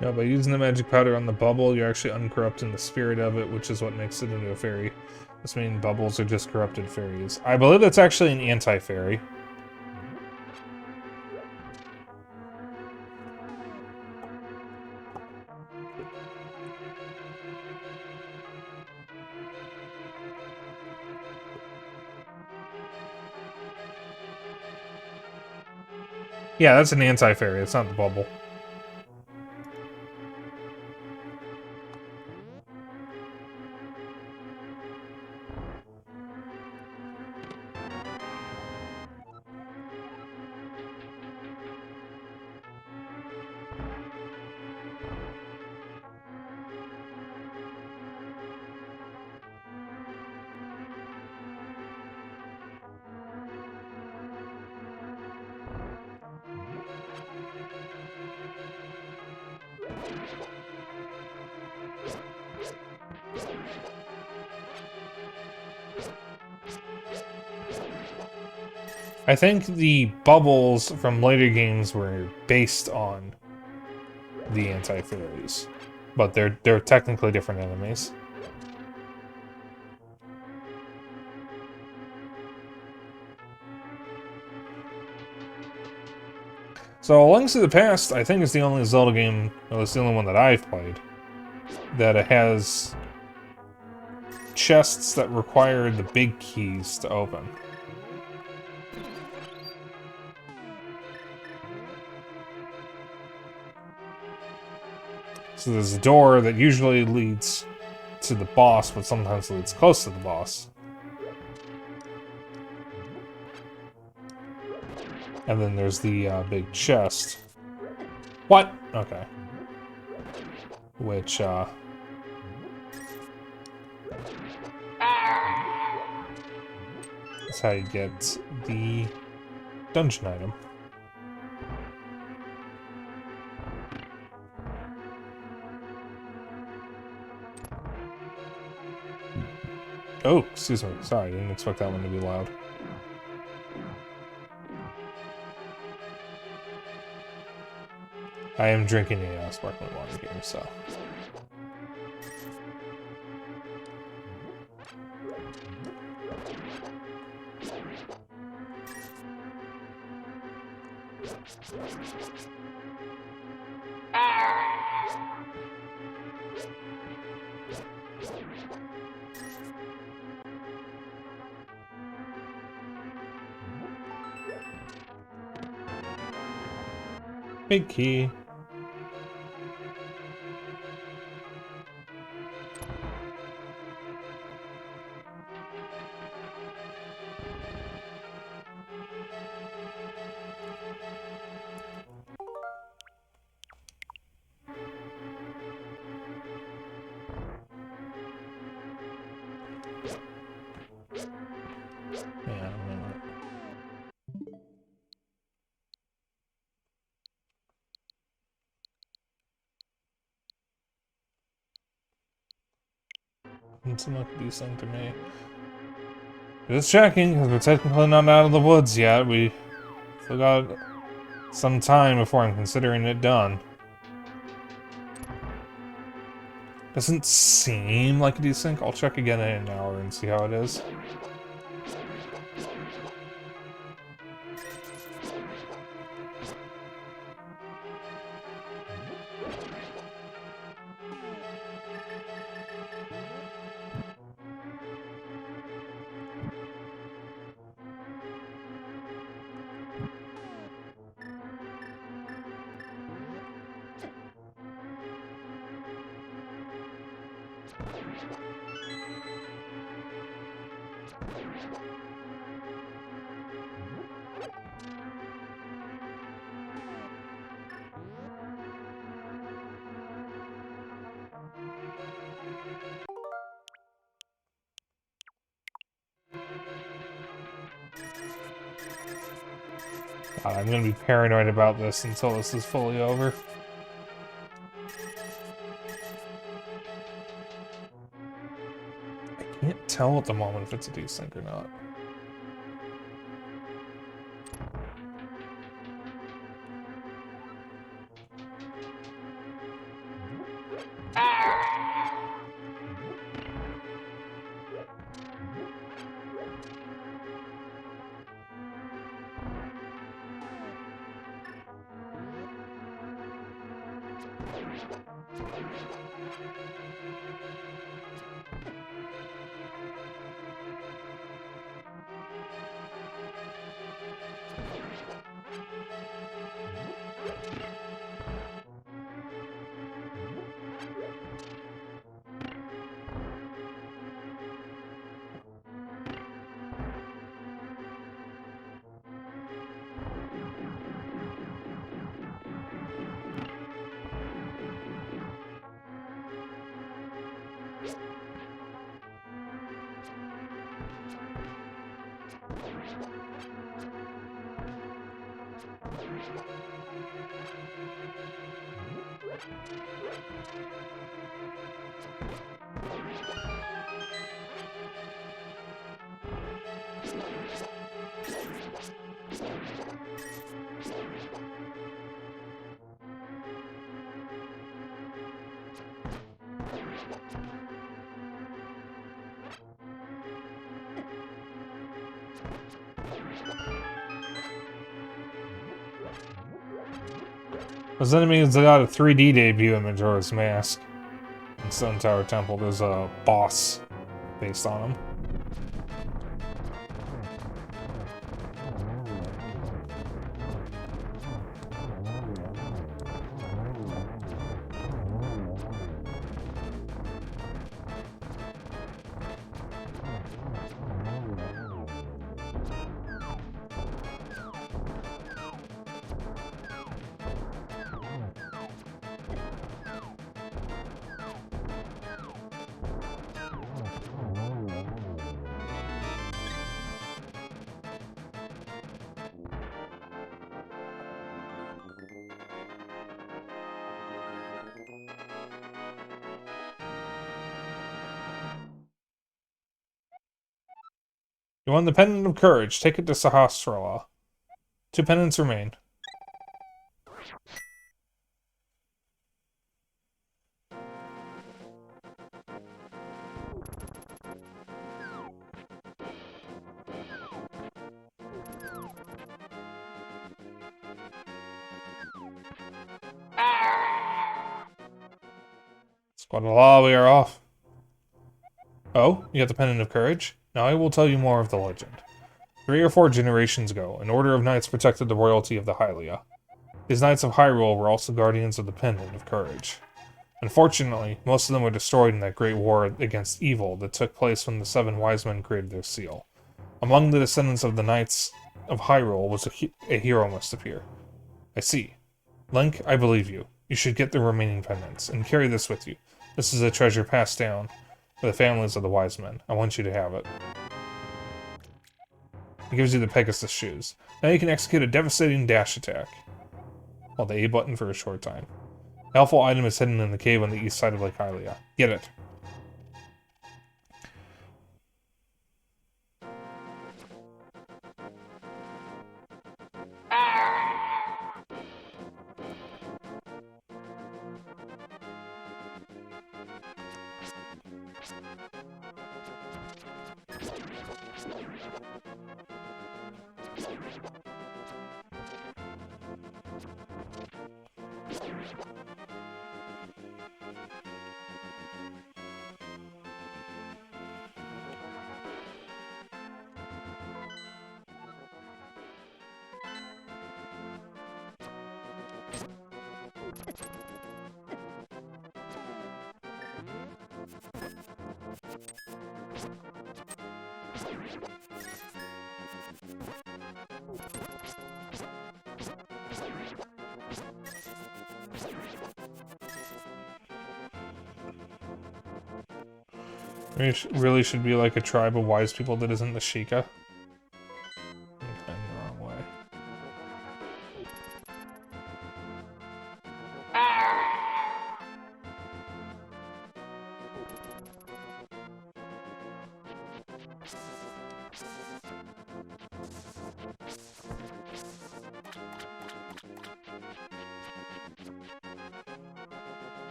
Yeah, by using the magic powder on the bubble, you're actually uncorrupting the spirit of it, which is what makes it into a fairy. This means bubbles are just corrupted fairies. I believe that's actually an anti-fairy. Yeah, that's an anti-fairy. It's not the bubble. I think the bubbles from later games were based on the anti-fairies, but they're technically different enemies. So, Links to the Past, I think, is the only Zelda game, well, it's the only one that I've played, that it has chests that require the big keys to open. So there's a door that usually leads to the boss, but sometimes leads close to the boss. And then there's the big chest. What? Okay. Which, that's how you get the dungeon item. Oh, excuse me. Sorry, I didn't expect that one to be loud. I am drinking a sparkling water here, so... Big key. Yeah, it's not decent to me. Just checking, because we're technically not out of the woods yet. We still got some time before I'm considering it done. Doesn't seem like a desync. I'll check again in an hour and see how it is. God, I'm gonna be paranoid about this until this is fully over. I can't tell at the moment if it's a desync or not. Those enemies got a 3D debut in Majora's Mask. in Stone Tower Temple. There's a boss based on him. You won the Pendant of Courage. Take it to Sahasrara. 2 pendants remain. Squadala, we are off. Oh, you have the Pendant of Courage? Now I will tell you more of the legend. 3 or 4 generations ago, an order of knights protected the royalty of the Hylia. These knights of Hyrule were also guardians of the Pendant of Courage. Unfortunately, most of them were destroyed in that great war against evil that took place when the 7 wise men created their seal. Among the descendants of the Knights of Hyrule was a hero must appear. I see. Link, I believe you. You should get the remaining pendants, and carry this with you. This is a treasure passed down by the families of the wise men. I want you to have it. It gives you the Pegasus shoes. Now you can execute a devastating dash attack. Hold the A button for a short time. The helpful item is hidden in the cave on the east side of Lake Hylia. Get it. Really should be like a tribe of wise people that isn't the Sheikah. I'm going the wrong way.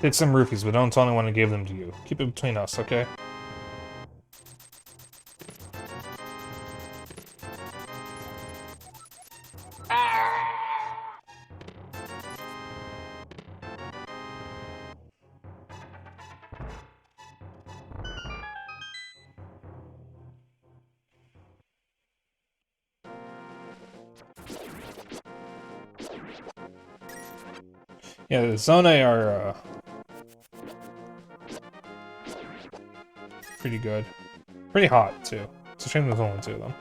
Take some rupees, but don't tell anyone I gave them to you. Keep it between us, okay? Yeah, the Zone are pretty good. Pretty hot, too. It's a shame there's only 2 of them.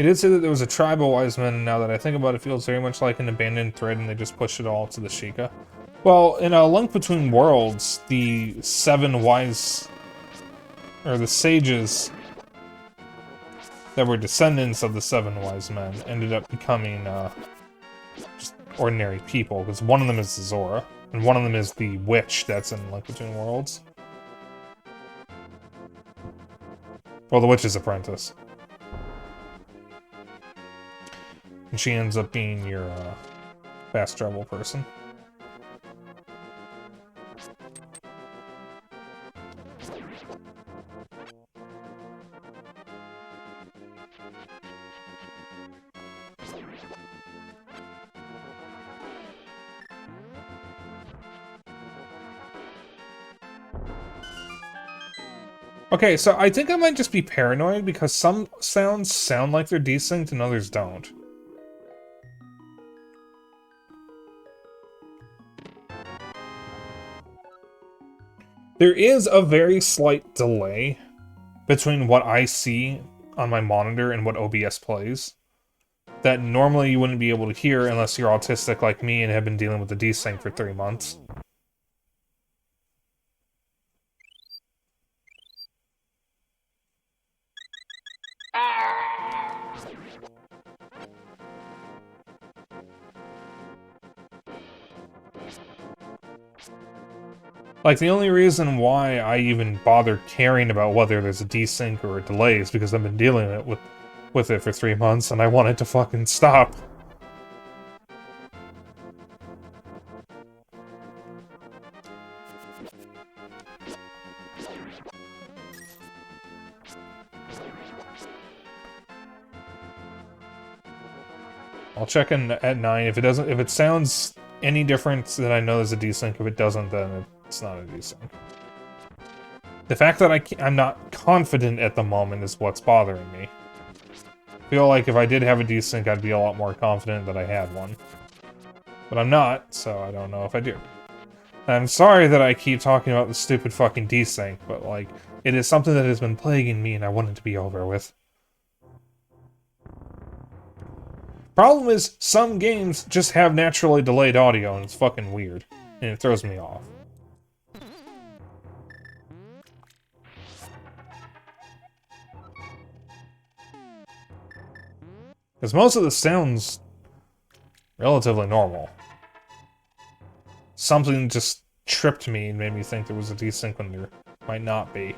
It did say that there was a tribe of wise men, and now that I think about it, it feels very much like an abandoned thread, and they just pushed it all to the Sheikah. Well, in A Link Between Worlds, the 7 wise... or the sages that were descendants of the 7 wise men ended up becoming, just ordinary people, because one of them is the Zora, and one of them is the witch that's in Link Between Worlds. Well, the witch's apprentice. And she ends up being your, fast travel person. Okay, so I think I might just be paranoid because some sounds sound like they're desynced and others don't. There is a very slight delay between what I see on my monitor and what OBS plays that normally you wouldn't be able to hear unless you're autistic like me and have been dealing with the desync for 3 months. Like, the only reason why I even bother caring about whether there's a desync or a delay is because I've been dealing with it for 3 months and I want it to fucking stop. I'll check in at 9. If it sounds any different, then I know there's a desync. If it doesn't, then it's not a desync. The fact that I'm not confident at the moment is what's bothering me. I feel like if I did have a desync, I'd be a lot more confident that I had one. But I'm not, so I don't know if I do. I'm sorry that I keep talking about the stupid fucking desync, but, like, it is something that has been plaguing me and I want it to be over with. Problem is, some games just have naturally delayed audio and it's fucking weird. And it throws me off. Because most of this sounds relatively normal. Something just tripped me and made me think there was a desync when there might not be.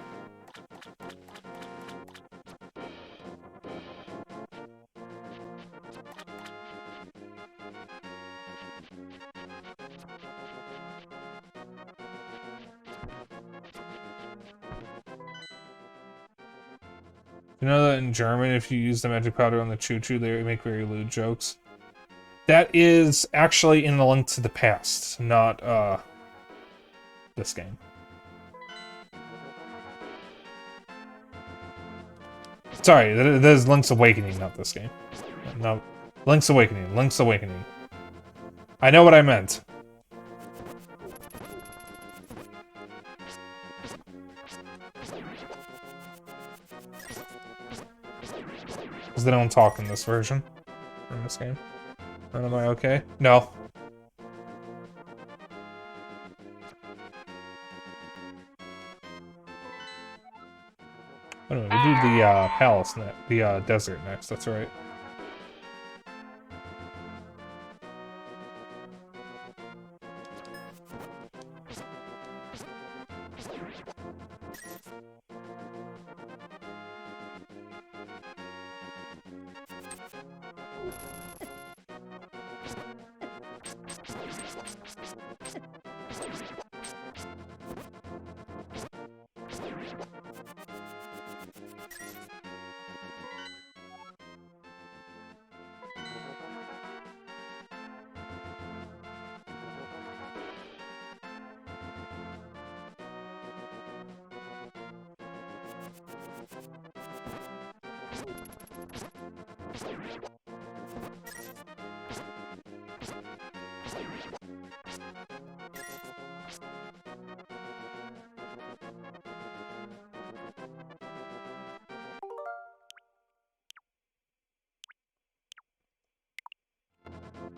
You know that in German, if you use the magic powder on the choo-choo, they make very lewd jokes? That is actually in A Link to the Past, not, this game. Sorry, that is Link's Awakening, not this game. No, Link's Awakening, Link's Awakening. I know what I meant. Because they don't talk in this version. In this game. And am I okay? No. Anyway, we do the, palace next. The, desert next, that's right.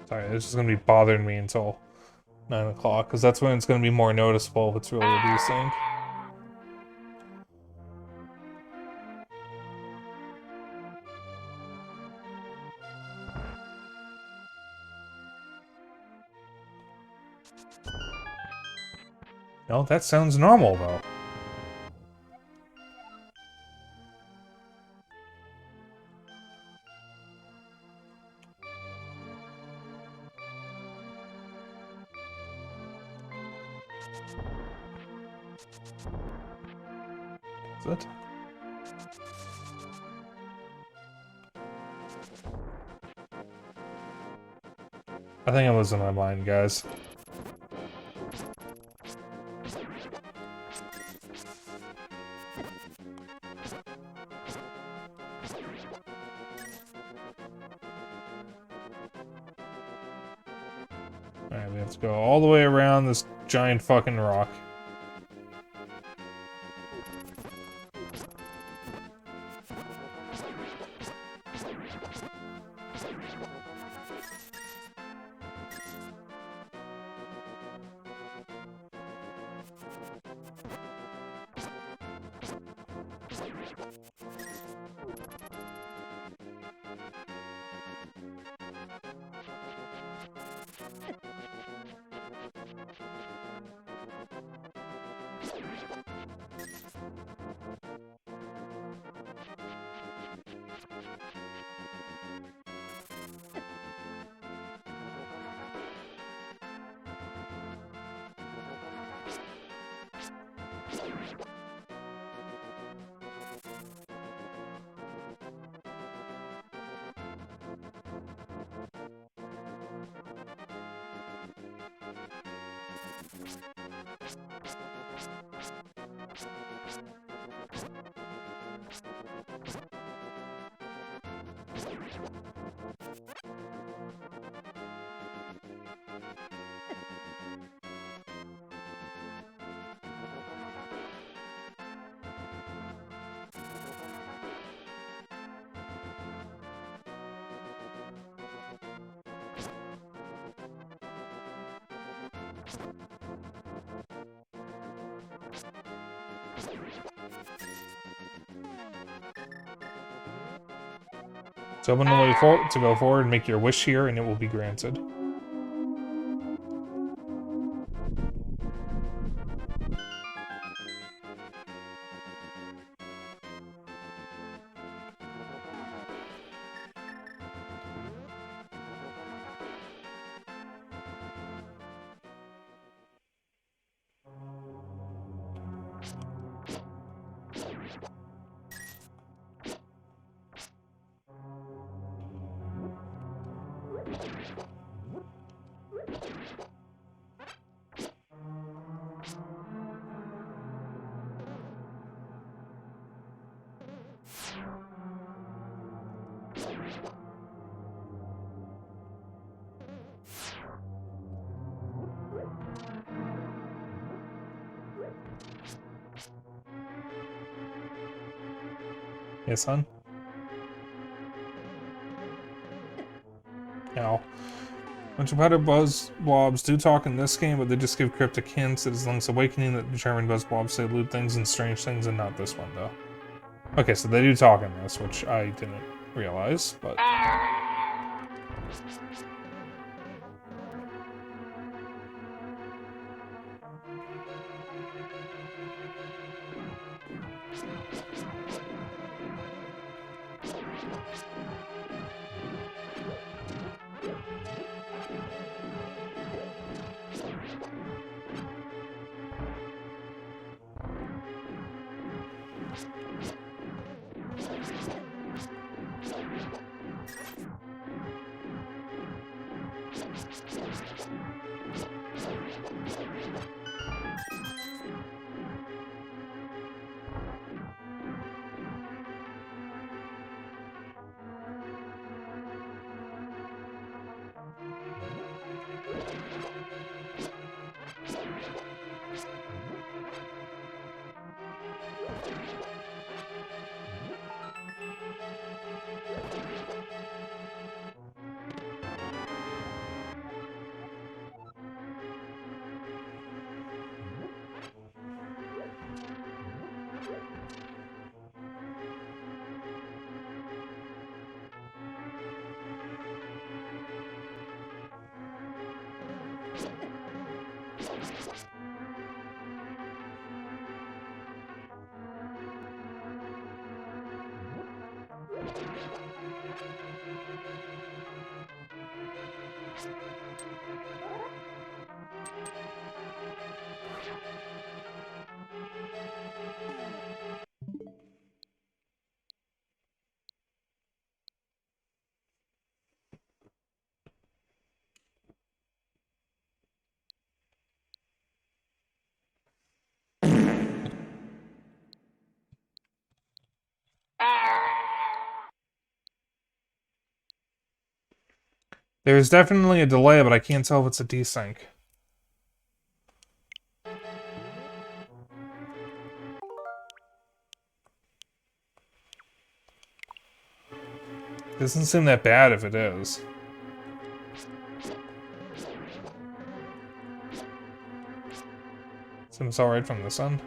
Sorry, this is gonna be bothering me until 9 o'clock, because that's when it's gonna be more noticeable if it's really a desync. No, that sounds normal, though. Is it? I think I was in my mind, guys. Alright, we have to go all the way around this giant fucking rock. So open the way to go forward and make your wish here, and it will be granted. Yes, son? Now, a bunch of other buzz blobs do talk in this game, but they just give cryptic hints. It is Link's awakening that determined buzz blobs say lewd things and strange things, and not this one, though. Okay, so they do talk in this, which I didn't realize, but... There's definitely a delay, but I can't tell if it's a desync. Doesn't seem that bad if it is. Seems alright from this end.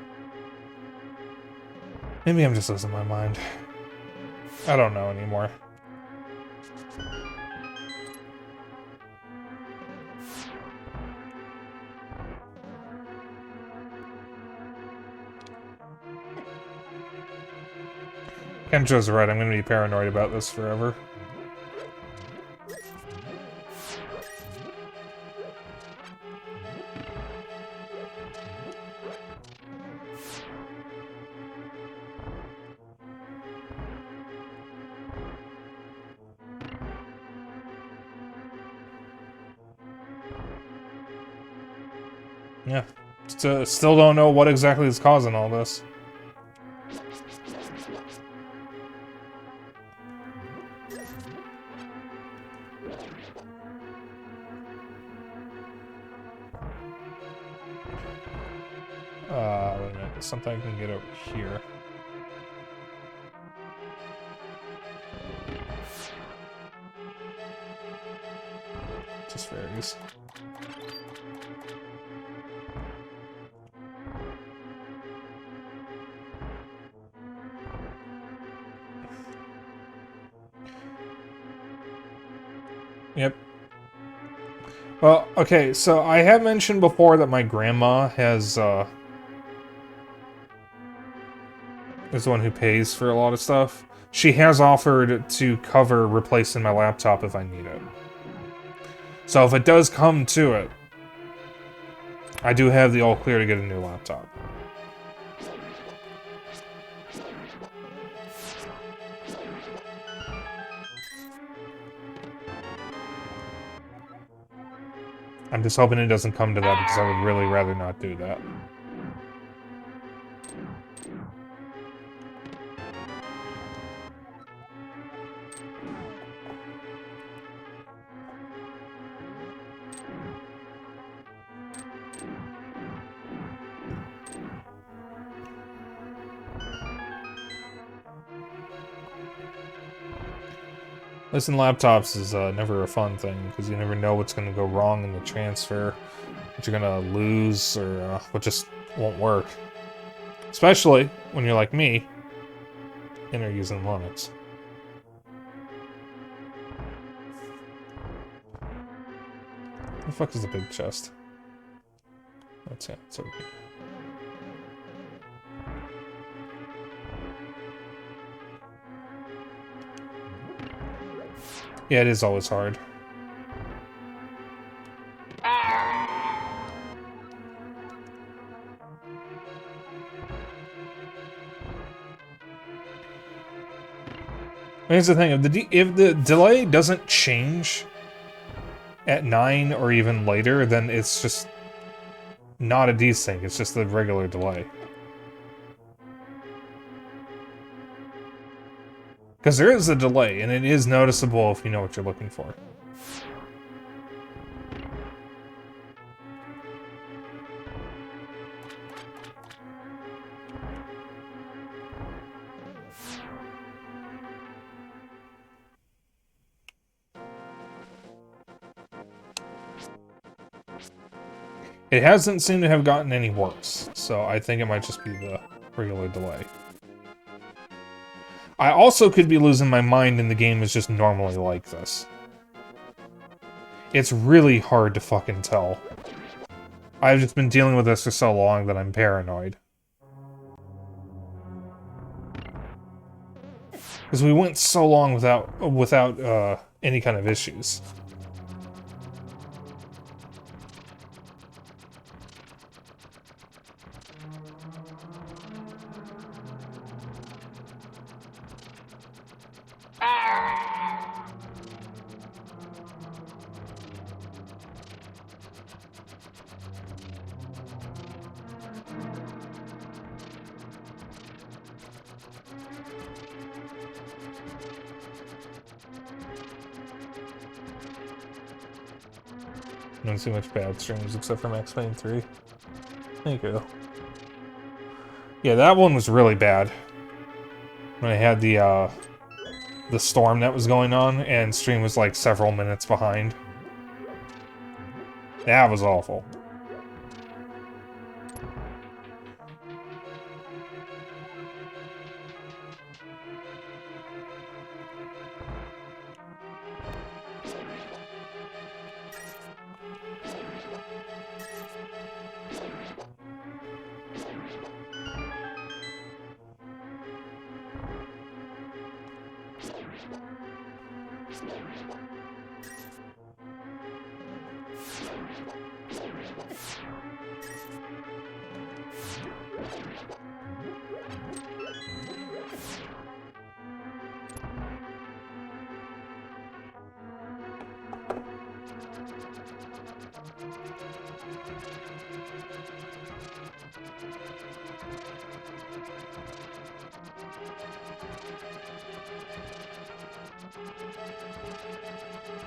Maybe I'm just losing my mind. I don't know anymore. Kenjo's right, I'm gonna be paranoid about this forever. Yeah. Still don't know what exactly is causing all this. Wait a minute. There's something I can get over here. Just fairies. Yep. Well, okay, so I have mentioned before that my grandma is the one who pays for a lot of stuff. She has offered to cover replacing my laptop if I need it. So if it does come to it, I do have the all clear to get a new laptop. I'm just hoping it doesn't come to that because I would really rather not do that. Listen, laptops is never a fun thing, because you never know what's going to go wrong in the transfer, what you're going to lose, or what just won't work. Especially when you're like me, and are using Linux. What the fuck is the big chest? That's it, it's over here. Yeah, it is always hard. Here's the thing, if the delay doesn't change at 9 or even later, then it's just not a desync, it's just the regular delay. Because there is a delay, and it is noticeable if you know what you're looking for. It hasn't seemed to have gotten any worse, so I think it might just be the regular delay. I also could be losing my mind and the game is just normally like this. It's really hard to fucking tell. I've just been dealing with this for so long that I'm paranoid. Because we went so long without any kind of issues. I don't see much bad streams except for Max Payne 3. Thank you. Yeah, that one was really bad. When I had the storm that was going on, and stream was like several minutes behind. That was awful.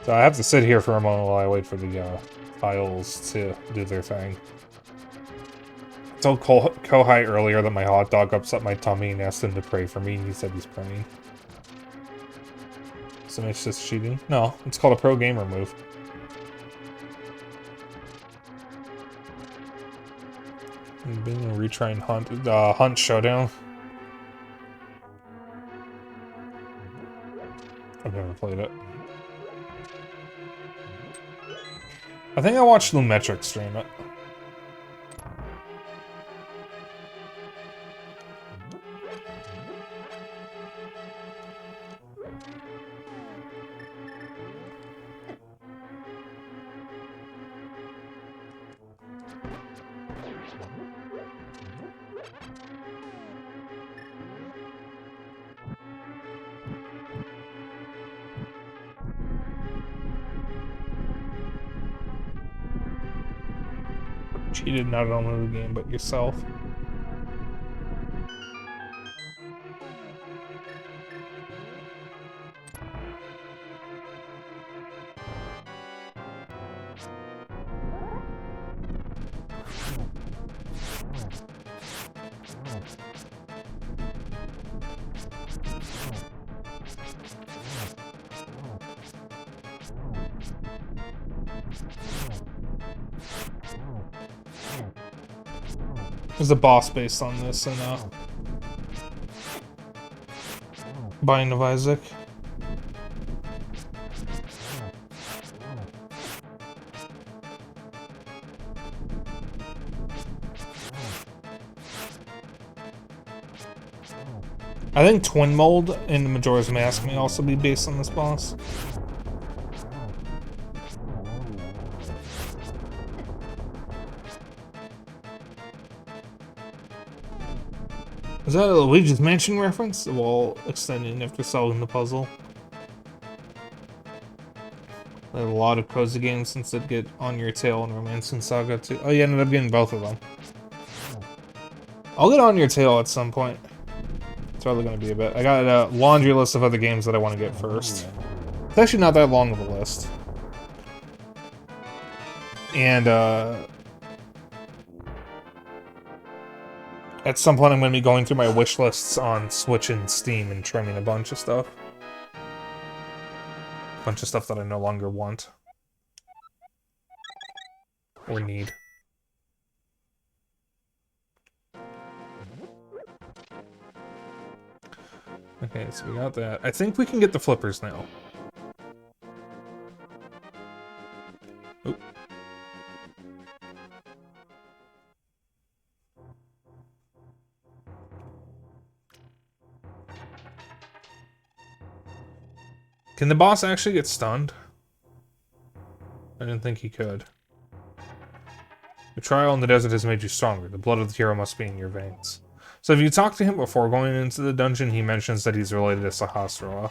So I have to sit here for a moment while I wait for the files to do their thing. I told Kohai earlier that my hot dog upset my tummy and asked him to pray for me, and he said he's praying. So it's just cheating? No, it's called a pro gamer move. Being a retry and Hunt Showdown. I've never played it. I think I watched Lumetric stream it. Cheated not only the game, but yourself. There's a boss based on this in Binding of Isaac. I think Twin Mold in the Majora's Mask may also be based on this boss. Is that a Luigi's Mansion reference? While extending after solving the puzzle. I had a lot of cozy games since they'd get On Your Tail and Romance and Saga 2. Oh, you ended up getting both of them. I'll get On Your Tail at some point. It's probably going to be a bit. I got a laundry list of other games that I want to get first. It's actually not that long of a list. And, at some point, I'm going to be going through my wish lists on Switch and Steam and trimming a bunch of stuff. A bunch of stuff that I no longer want. Or need. Okay, so we got that. I think we can get the flippers now. Oop. Can the boss actually get stunned? I didn't think he could. The trial in the desert has made you stronger. The blood of the hero must be in your veins. So if you talk to him before going into the dungeon, he mentions that he's related to Sahasrara.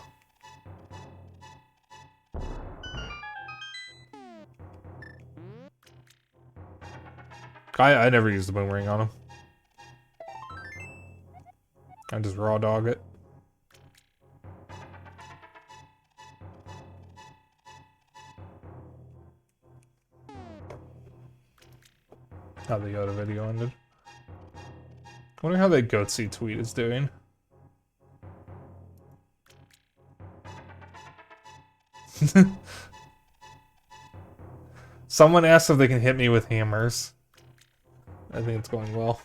I never used the boomerang on him. I just raw dog it. How the Yoda video ended. Wonder how that Goatsy tweet is doing. Someone asked if they can hit me with hammers. I think it's going well.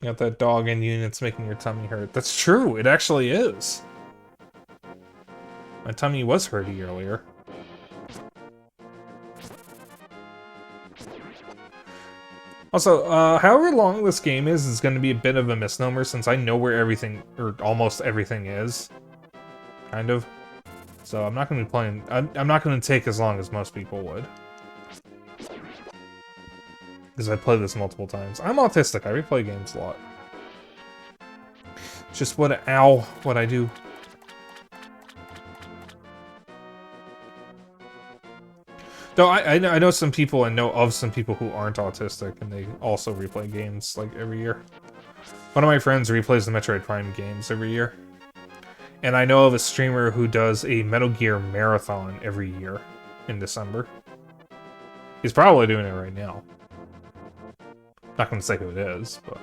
You got that dog in you and it's making your tummy hurt. That's true, it actually is. My tummy was hurty earlier. Also, however long this game is going to be a bit of a misnomer since I know where everything, or almost everything is. Kind of. So I'm not going to be playing, I'm not going to take as long as most people would. Because I played this multiple times. I'm autistic, I replay games a lot. Just what I do. Though I know some people and know of some people who aren't autistic and they also replay games like every year. One of my friends replays the Metroid Prime games every year. And I know of a streamer who does a Metal Gear marathon every year in December. He's probably doing it right now. Not gonna say who it is, but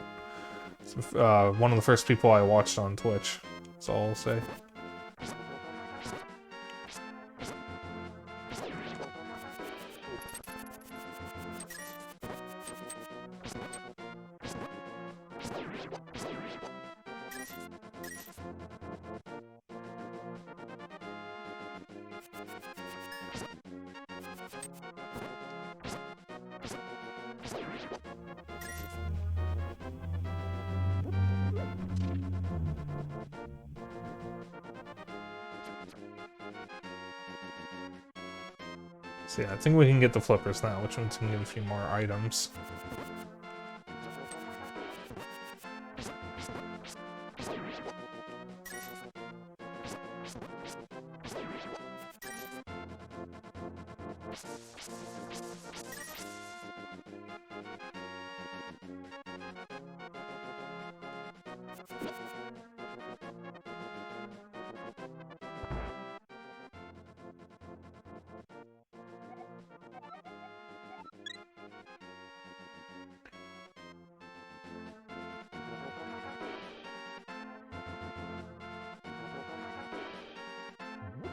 it's, one of the first people I watched on Twitch. That's all I'll say. So yeah, I think we can get the flippers now, which means we can get a few more items.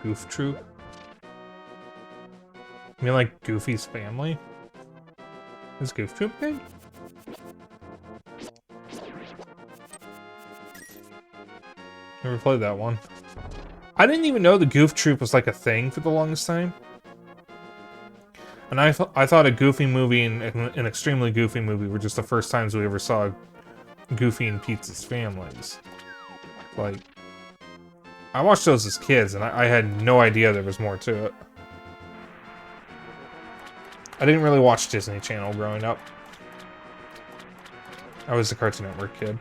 Goof Troop? You mean like Goofy's family? Is Goof Troop big? Never played that one. I didn't even know the Goof Troop was like a thing for the longest time. And I thought a Goofy movie and an extremely Goofy movie were just the first times we ever saw Goofy and Pete's families. Like, I watched those as kids, and I had no idea there was more to it. I didn't really watch Disney Channel growing up. I was a Cartoon Network kid.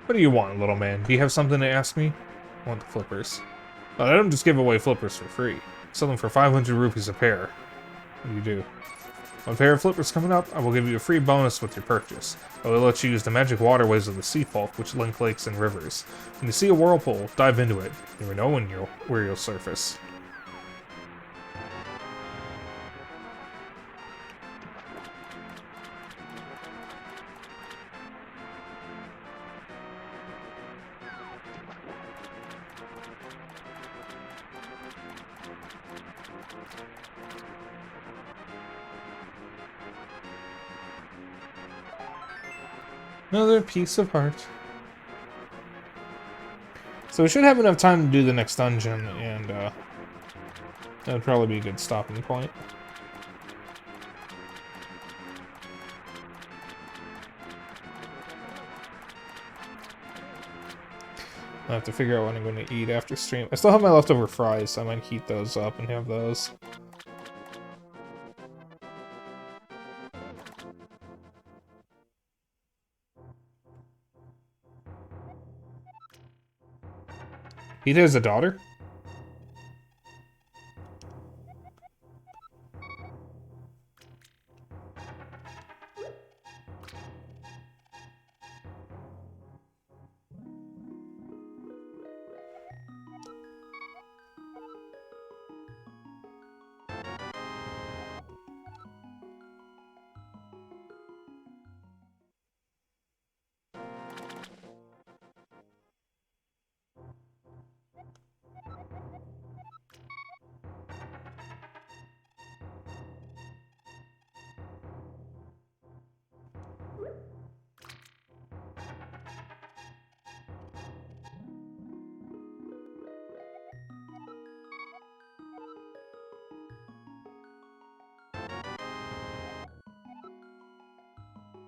What do you want, little man? Do you have something to ask me? I want the flippers. But I don't just give away flippers for free. I sell them for 500 rupees a pair. What do you do? One pair of flippers coming up, I will give you a free bonus with your purchase. I will let you use the magic waterways of the sea folk, which link lakes and rivers. When you see a whirlpool, dive into it. You never know where you'll surface. Another piece of heart. So we should have enough time to do the next dungeon, and that would probably be a good stopping point. I have to figure out what I'm going to eat after stream. I still have my leftover fries, so I might heat those up and have those. He has a daughter?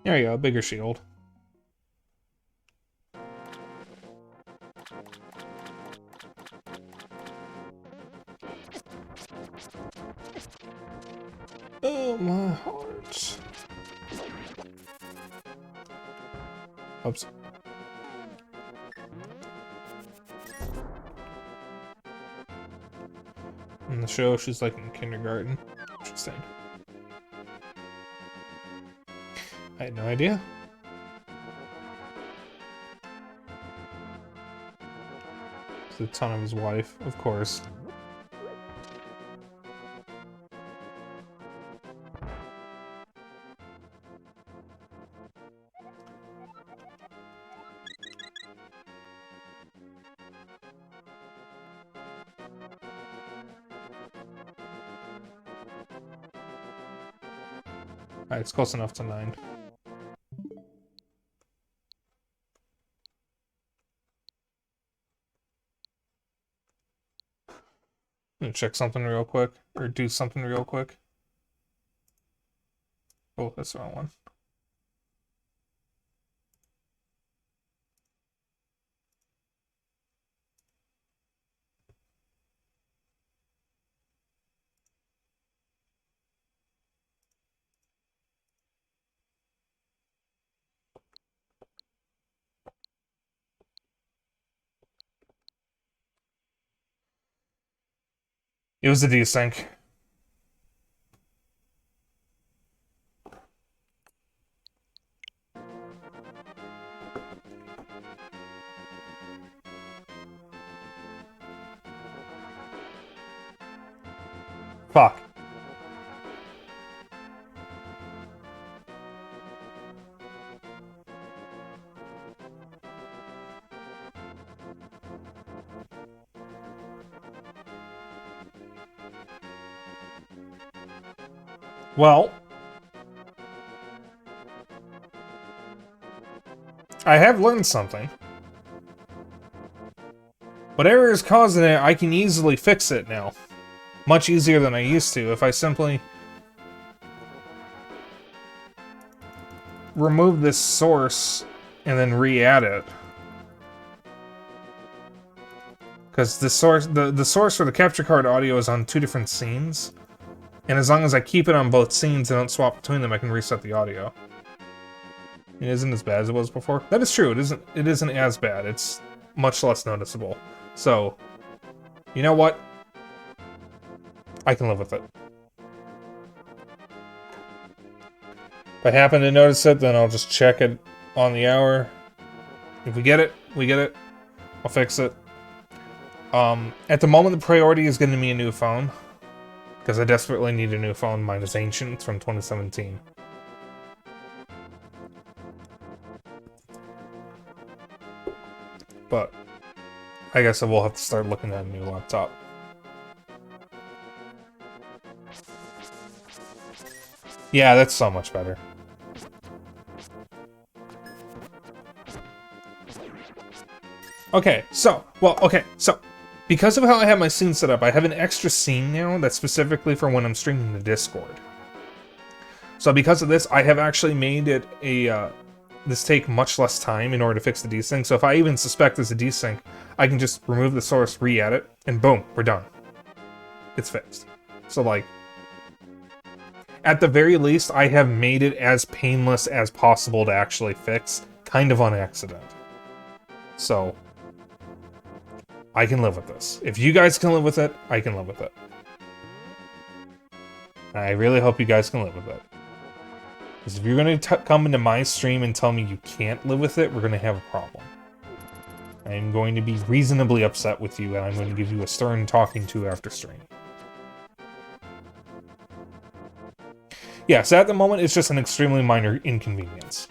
There you go, bigger shield. Oh, my heart. Oops. In the show, she's like in kindergarten. Interesting. I had no idea. It's a ton of his wife, of course. Alright, it's close enough to 9. I'm gonna check something real quick, or do something real quick. Oh, that's the wrong one. It was a desync. Fuck. Well, I have learned something. Whatever is causing it, I can easily fix it now. Much easier than I used to if I simply remove this source and then re-add it. Because the source for the capture card audio is on 2 different scenes. And as long as I keep it on both scenes and don't swap between them, I can reset the audio. It isn't as bad as it was before. That is true, it isn't as bad. It's much less noticeable. So, you know what? I can live with it. If I happen to notice it, then I'll just check it on the hour. If we get it, we get it. I'll fix it. At the moment, the priority is going to be a new phone. Because I desperately need a new phone. Mine is ancient. It's from 2017. But I guess I will have to start looking at a new laptop. Yeah, that's so much better. Okay, so because of how I have my scene set up, I have an extra scene now that's specifically for when I'm streaming to Discord. So because of this, I have actually made it a this take much less time in order to fix the desync. So if I even suspect there's a desync, I can just remove the source, re-add it, and boom, we're done. It's fixed. So like, at the very least, I have made it as painless as possible to actually fix, kind of on accident. So, I can live with this. If you guys can live with it, I can live with it. I really hope you guys can live with it. Because if you're going to come into my stream and tell me you can't live with it, we're going to have a problem. I'm going to be reasonably upset with you, and I'm going to give you a stern talking to after stream. Yeah, so at the moment, it's just an extremely minor inconvenience.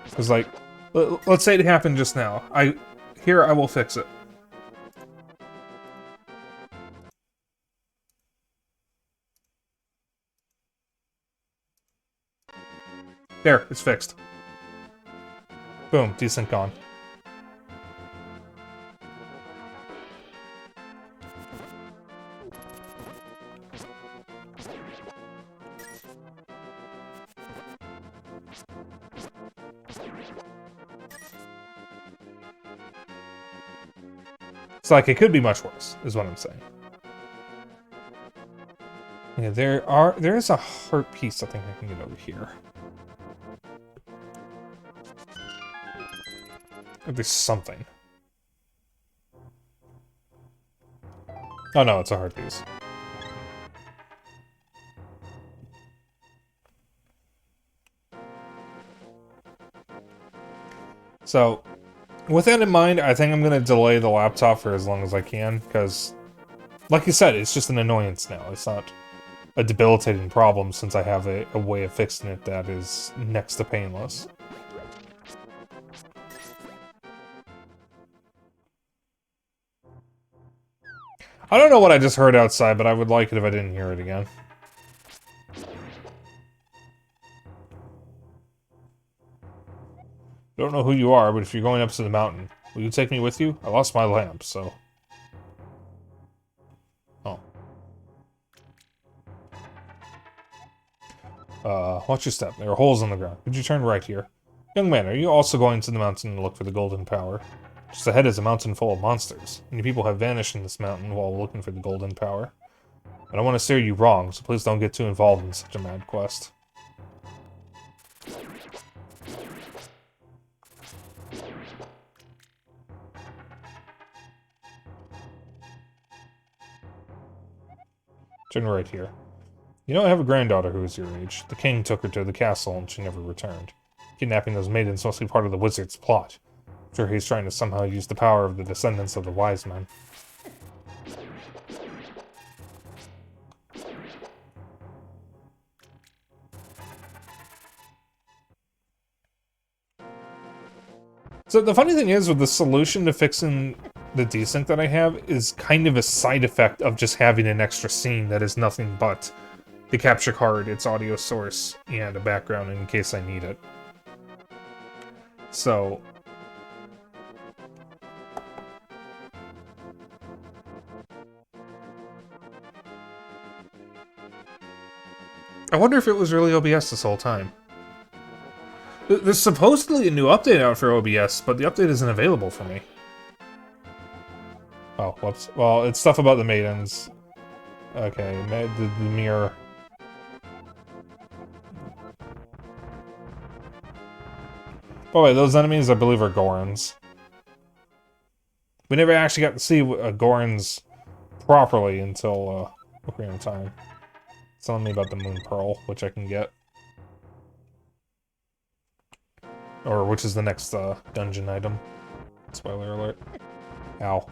Because, like, let's say it happened just now. I will fix it. There, it's fixed. Boom, desync gone. It's like, it could be much worse, is what I'm saying. Yeah, there is a heart piece I think I can get over here. Or there's something. Oh no, it's a heart piece. So, with that in mind, I think I'm going to delay the laptop for as long as I can, because, like you said, it's just an annoyance now. It's not a debilitating problem, since I have a way of fixing it that is next to painless. I don't know what I just heard outside, but I would like it if I didn't hear it again. Don't know who you are, but if you're going up to the mountain, will you take me with you? I lost my lamp, so... Oh. Watch your step. There are holes in the ground. Could you turn right here? Young man, are you also going to the mountain to look for the golden power? Just ahead is a mountain full of monsters. Many people have vanished in this mountain while looking for the golden power. I don't want to steer you wrong, so please don't get too involved in such a mad quest. Turn right here. You know, I have a granddaughter who is your age. The king took her to the castle and she never returned. Kidnapping those maidens must be part of the wizard's plot. I'm sure he's trying to somehow use the power of the descendants of the wise men. So the funny thing is, with the solution to fixing the desync that I have is kind of a side effect of just having an extra scene that is nothing but the capture card, its audio source, and a background in case I need it. So... I wonder if it was really OBS this whole time. There's supposedly a new update out for OBS, but the update isn't available for me. Oh, whoops. Well, it's stuff about the maidens. Okay, the mirror. Oh wait, those enemies I believe are Gorons. We never actually got to see Gorons properly until Ocarina of Time. It's telling me about the Moon Pearl, which I can get. Or which is the next dungeon item. Spoiler alert. Ow.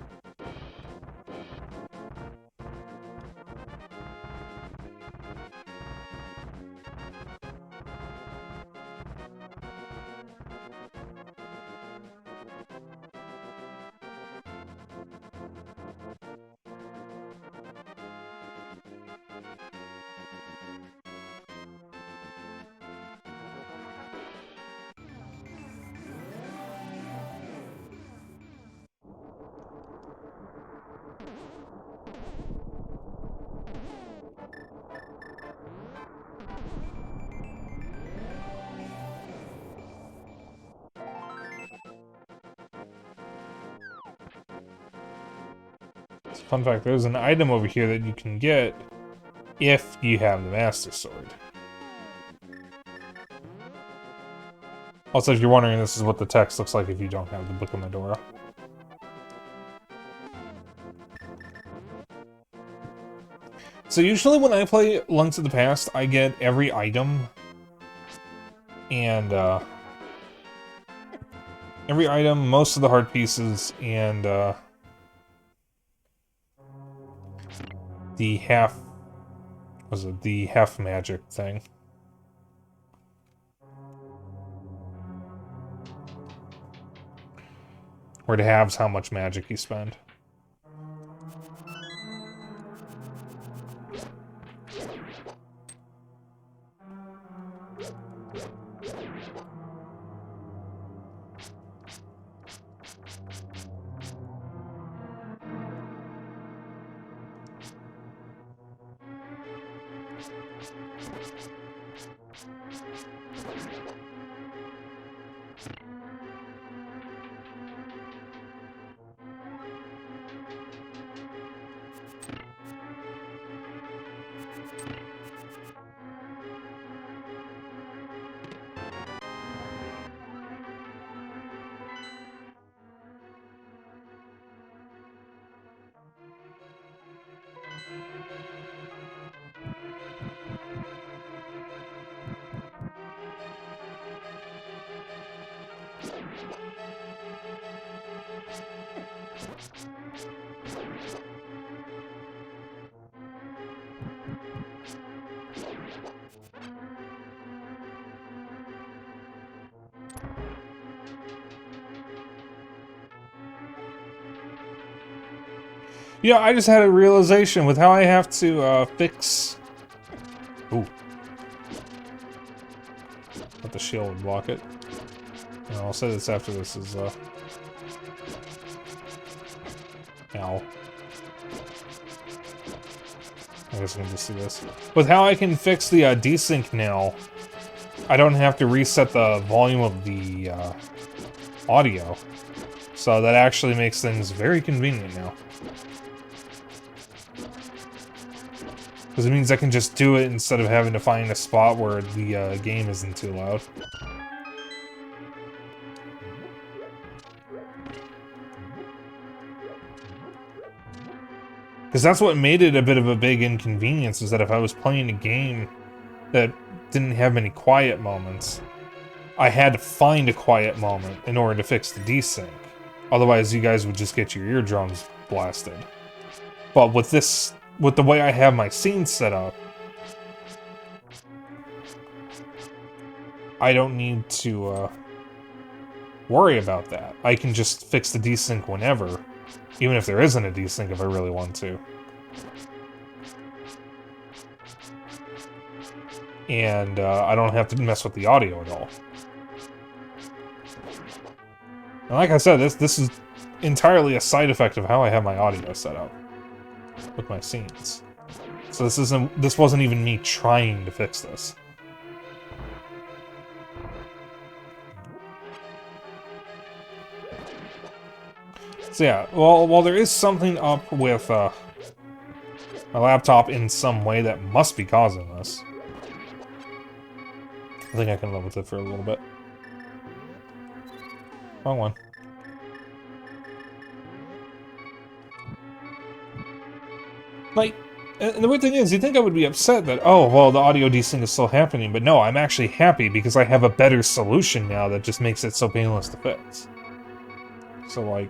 fun fact, there's an item over here that you can get if you have the Master Sword. Also, if you're wondering, this is what the text looks like if you don't have the Book of Medora. So usually when I play Link to the Past, I get every item. And, every item, most of the heart pieces, and, the half... was it the half magic thing? Where it halves how much magic you spend. Yeah, I just had a realization with how I have to, fix... Ooh. Let the shield block it. And I'll say this after this is, Ow. I guess I can just see this. With how I can fix the, desync now, I don't have to reset the volume of the, audio. So that actually makes things very convenient now. Because it means I can just do it instead of having to find a spot where the game isn't too loud. Because that's what made it a bit of a big inconvenience, is that if I was playing a game that didn't have many quiet moments, I had to find a quiet moment in order to fix the desync. Otherwise, you guys would just get your eardrums blasted. But with this... with the way I have my scene set up, I don't need to worry about that. I can just fix the desync whenever, even if there isn't a desync if I really want to. And I don't have to mess with the audio at all. And like I said, this is entirely a side effect of how I have my audio set up with my scenes. So this wasn't even me trying to fix this. So yeah, well, while there is something up with my laptop in some way that must be causing this, I think I can live with it for a little bit. Wrong one. Like, and the weird thing is, you'd think I would be upset that, oh, well, the audio desync is still happening, but no, I'm actually happy because I have a better solution now that just makes it so painless to fix. So, like,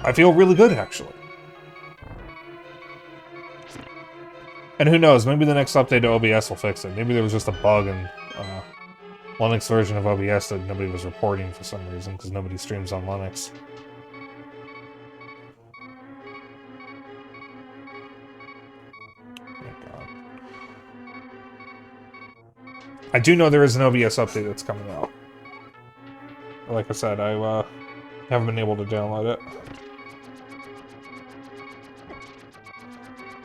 I feel really good, actually. And who knows, maybe the next update to OBS will fix it. Maybe there was just a bug in Linux version of OBS that nobody was reporting for some reason, because nobody streams on Linux. I do know there is an OBS update that's coming out. Like I said, I haven't been able to download it.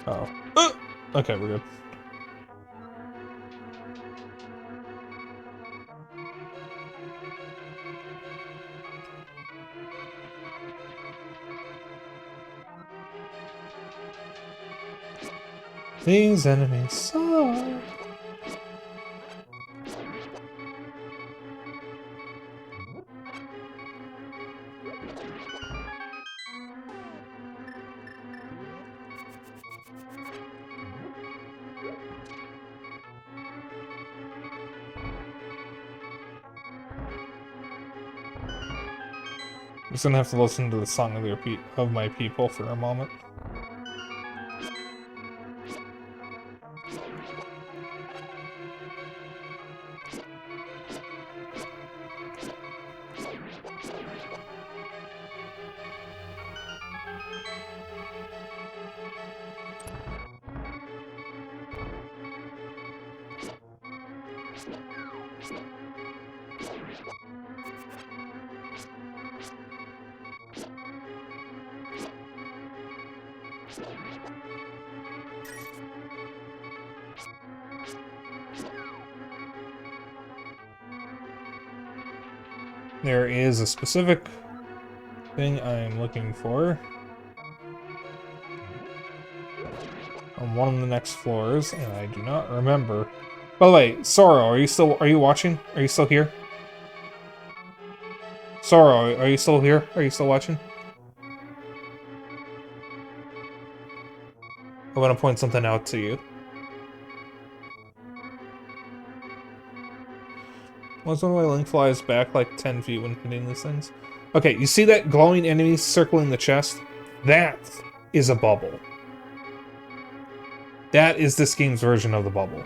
Oh. Okay, we're good. These enemies suck. I'm just gonna have to listen to the song of my people for a moment. There is a specific thing I'm looking for on one of the next floors, and I do not remember. By the way, Sorrow, are you watching? Are you still here? Sorrow, are you still here? Are you still watching? I want to point something out to you. Once one of my link flies back like 10 feet when hitting these things. Okay, you see that glowing enemy circling the chest? That is a bubble. That is this game's version of the bubble.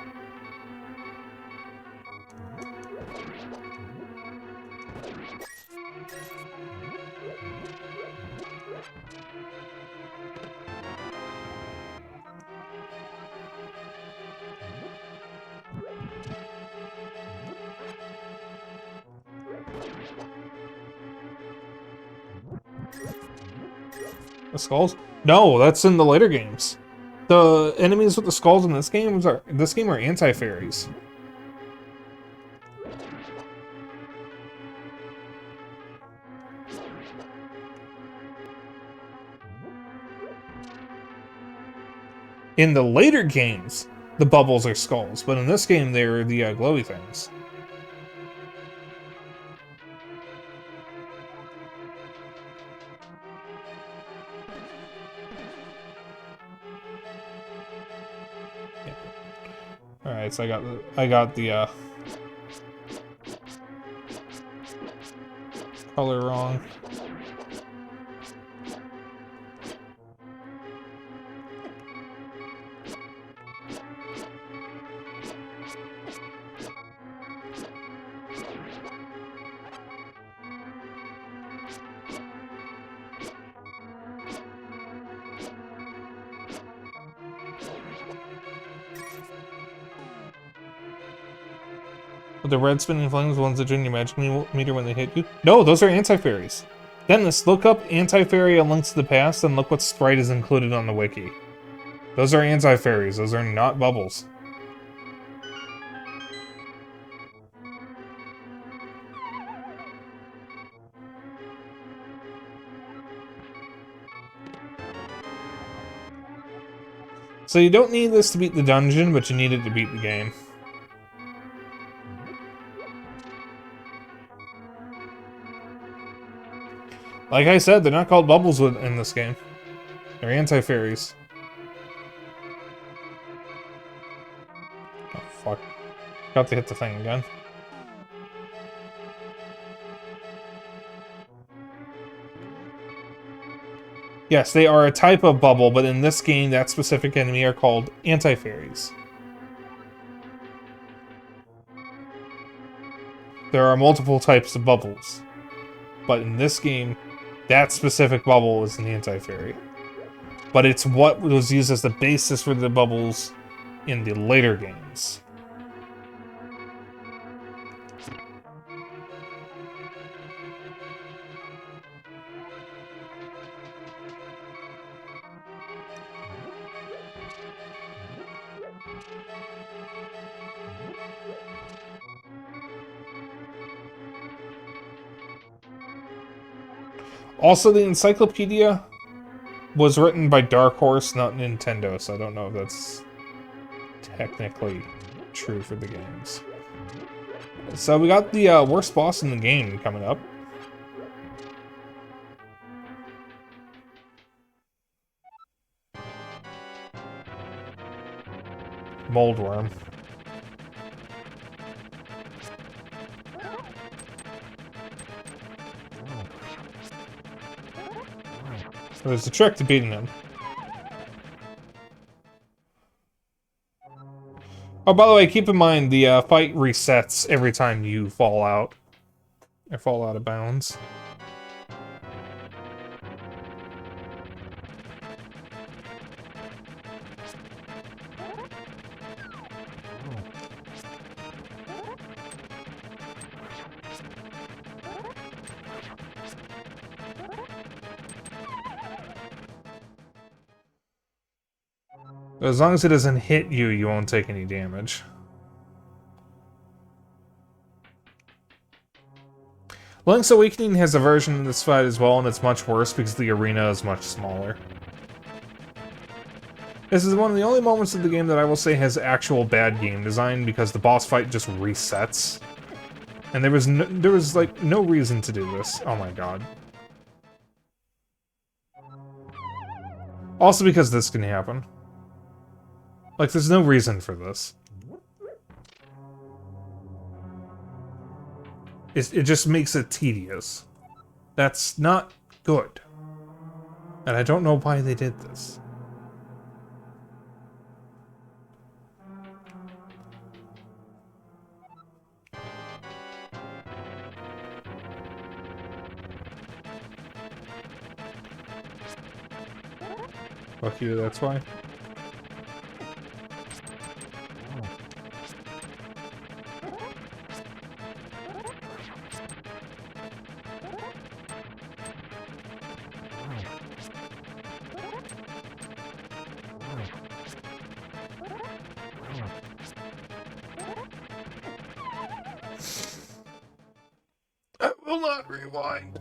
The skulls? No, that's in the later games. The enemies with the skulls in this game are anti-fairies. In the later games, the bubbles are skulls, but in this game, they're the glowy things. Yeah. All right, so I got the color wrong. The red spinning flames, ones that drain your magic meter when they hit you? No, those are anti-fairies. Dennis, look up anti-fairy and links to the past, and look what sprite is included on the wiki. Those are anti-fairies. Those are not bubbles. So you don't need this to beat the dungeon, but you need it to beat the game. Like I said, they're not called bubbles in this game. They're anti-fairies. Oh, fuck. Got to hit the thing again. Yes, they are a type of bubble, but in this game, that specific enemy are called anti-fairies. There are multiple types of bubbles, but in this game, that specific bubble is an anti-fairy. But it's what was used as the basis for the bubbles in the later games. Also, the encyclopedia was written by Dark Horse, not Nintendo, so I don't know if that's technically true for the games. So we got the worst boss in the game coming up. Moldworm. There's a trick to beating him. Oh, by the way, keep in mind the fight resets every time you fall out. Or fall out of bounds. As long as it doesn't hit you, you won't take any damage. Link's Awakening has a version of this fight as well, and it's much worse because the arena is much smaller. This is one of the only moments of the game that I will say has actual bad game design, because the boss fight just resets. And there was like no reason to do this. Oh my god. Also because this can happen. Like, there's no reason for this. It just makes it tedious. That's not good. And I don't know why they did this. Fuck you, that's why. I will not rewind.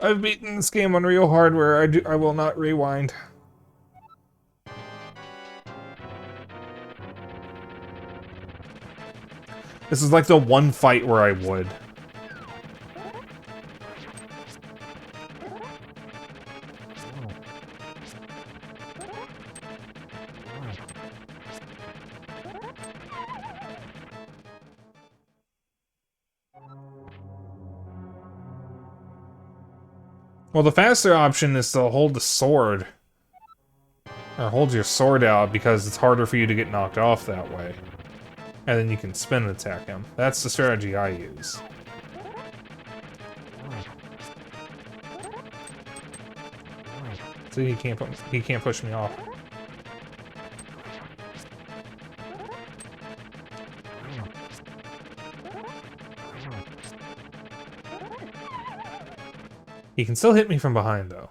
I've beaten this game on real hardware. I will not rewind. This is like the one fight where I would. Well, the faster option is to hold the sword. Or hold your sword out, because it's harder for you to get knocked off that way. And then you can spin and attack him. That's the strategy I use. See, he can't push me off. He can still hit me from behind, though.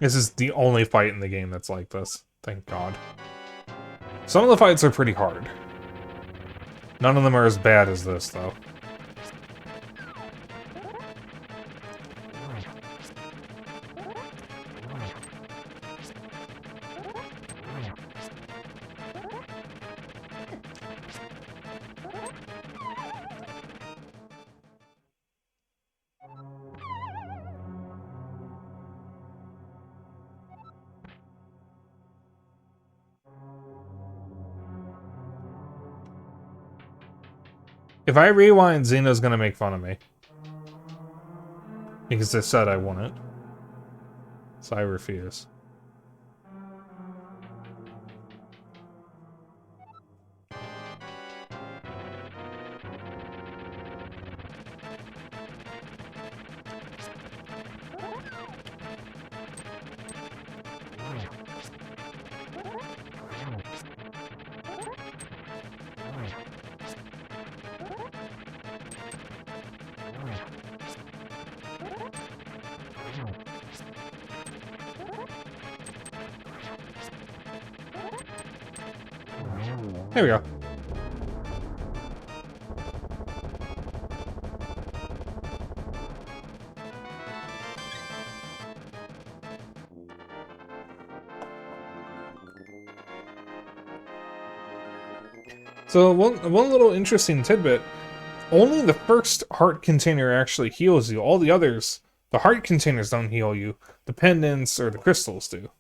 This is the only fight in the game that's like this. Thank God. Some of the fights are pretty hard. None of them are as bad as this, though. If I rewind, Xeno's gonna make fun of me. Because they said I wouldn't. So I refuse. There we go. So one little interesting tidbit, only the first heart container actually heals you. All the others, the heart containers don't heal you. The pendants or the crystals do.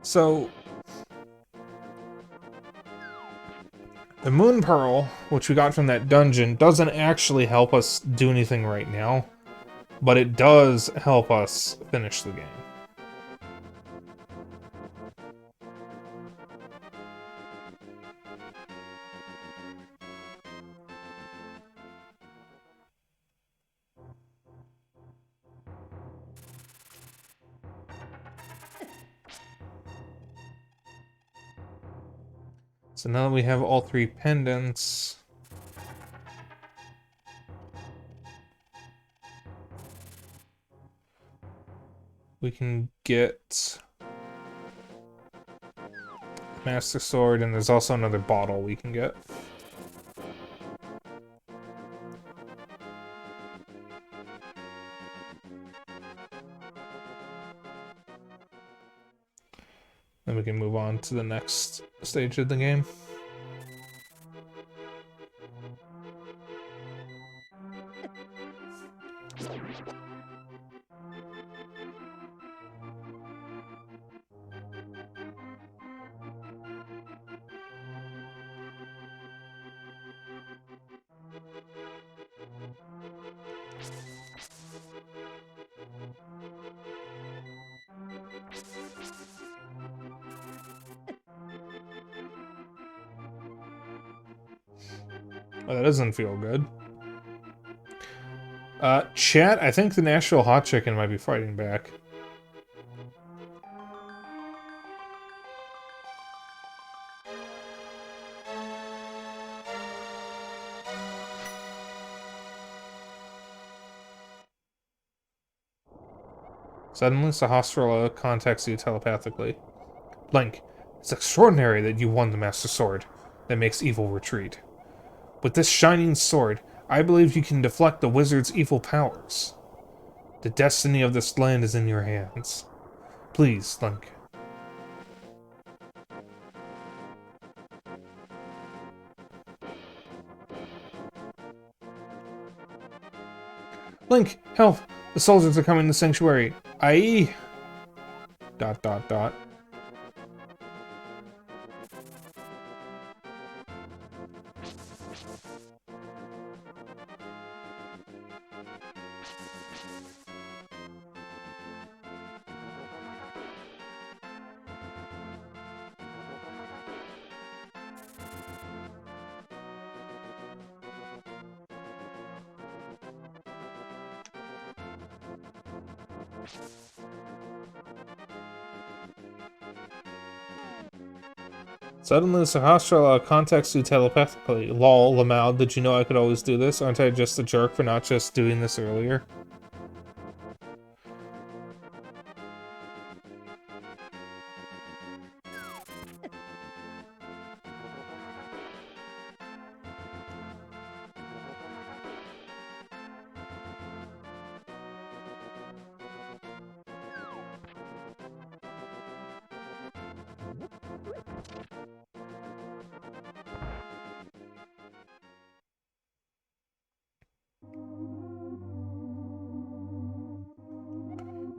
So, the Moon Pearl, which we got from that dungeon, doesn't actually help us do anything right now, but it does help us finish the game. So now that we have all 3 pendants, we can get Master Sword, and there's also another bottle we can get. Then we can move on to the next stage of the game. Oh, that doesn't feel good. Chat, I think the Nashville Hot Chicken might be fighting back. Suddenly, Sahasrara contacts you telepathically. Link, it's extraordinary that you won the Master Sword that makes evil retreat. With this shining sword, I believe you can deflect the wizard's evil powers. The destiny of this land is in your hands. Please, Link. Link, help! The soldiers are coming to the sanctuary. Aye. ... Suddenly, Sahasrara contacts you telepathically. Lol, Lamau, did you know I could always do this? Aren't I just a jerk for not just doing this earlier?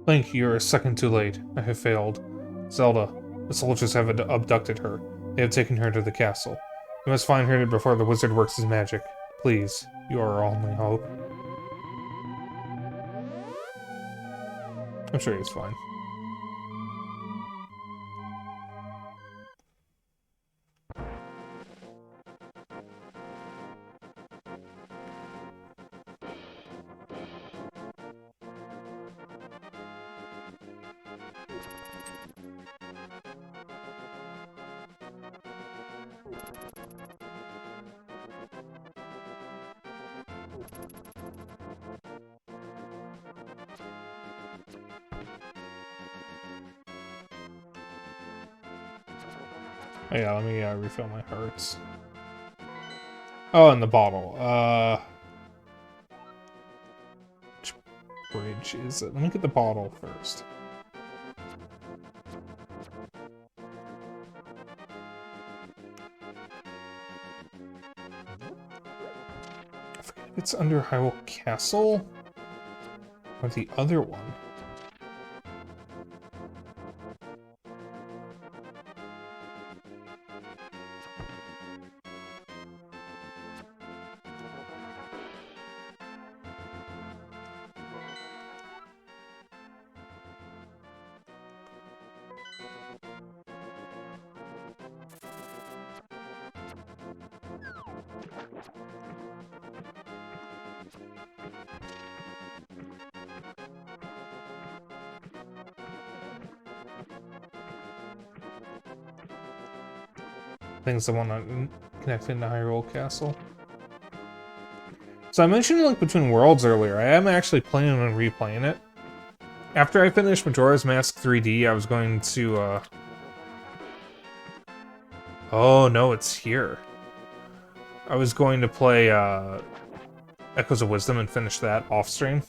Link, you're a second too late. I have failed. Zelda, the soldiers have abducted her. They have taken her to the castle. You must find her before the wizard works his magic. Please, you are our only hope. I'm sure he's fine. Oh, yeah, let me refill my hearts. Oh, and the bottle. Which bridge is it? Let me get the bottle first. I forget if it's under Hyrule Castle or the other one. I think it's the one connected to Hyrule Castle. So I mentioned Link Between Worlds earlier. I am actually planning on replaying it. After I finish Majora's Mask 3D, I was going to, Oh, no, it's here. I was going to play, Echoes of Wisdom and finish that off-stream.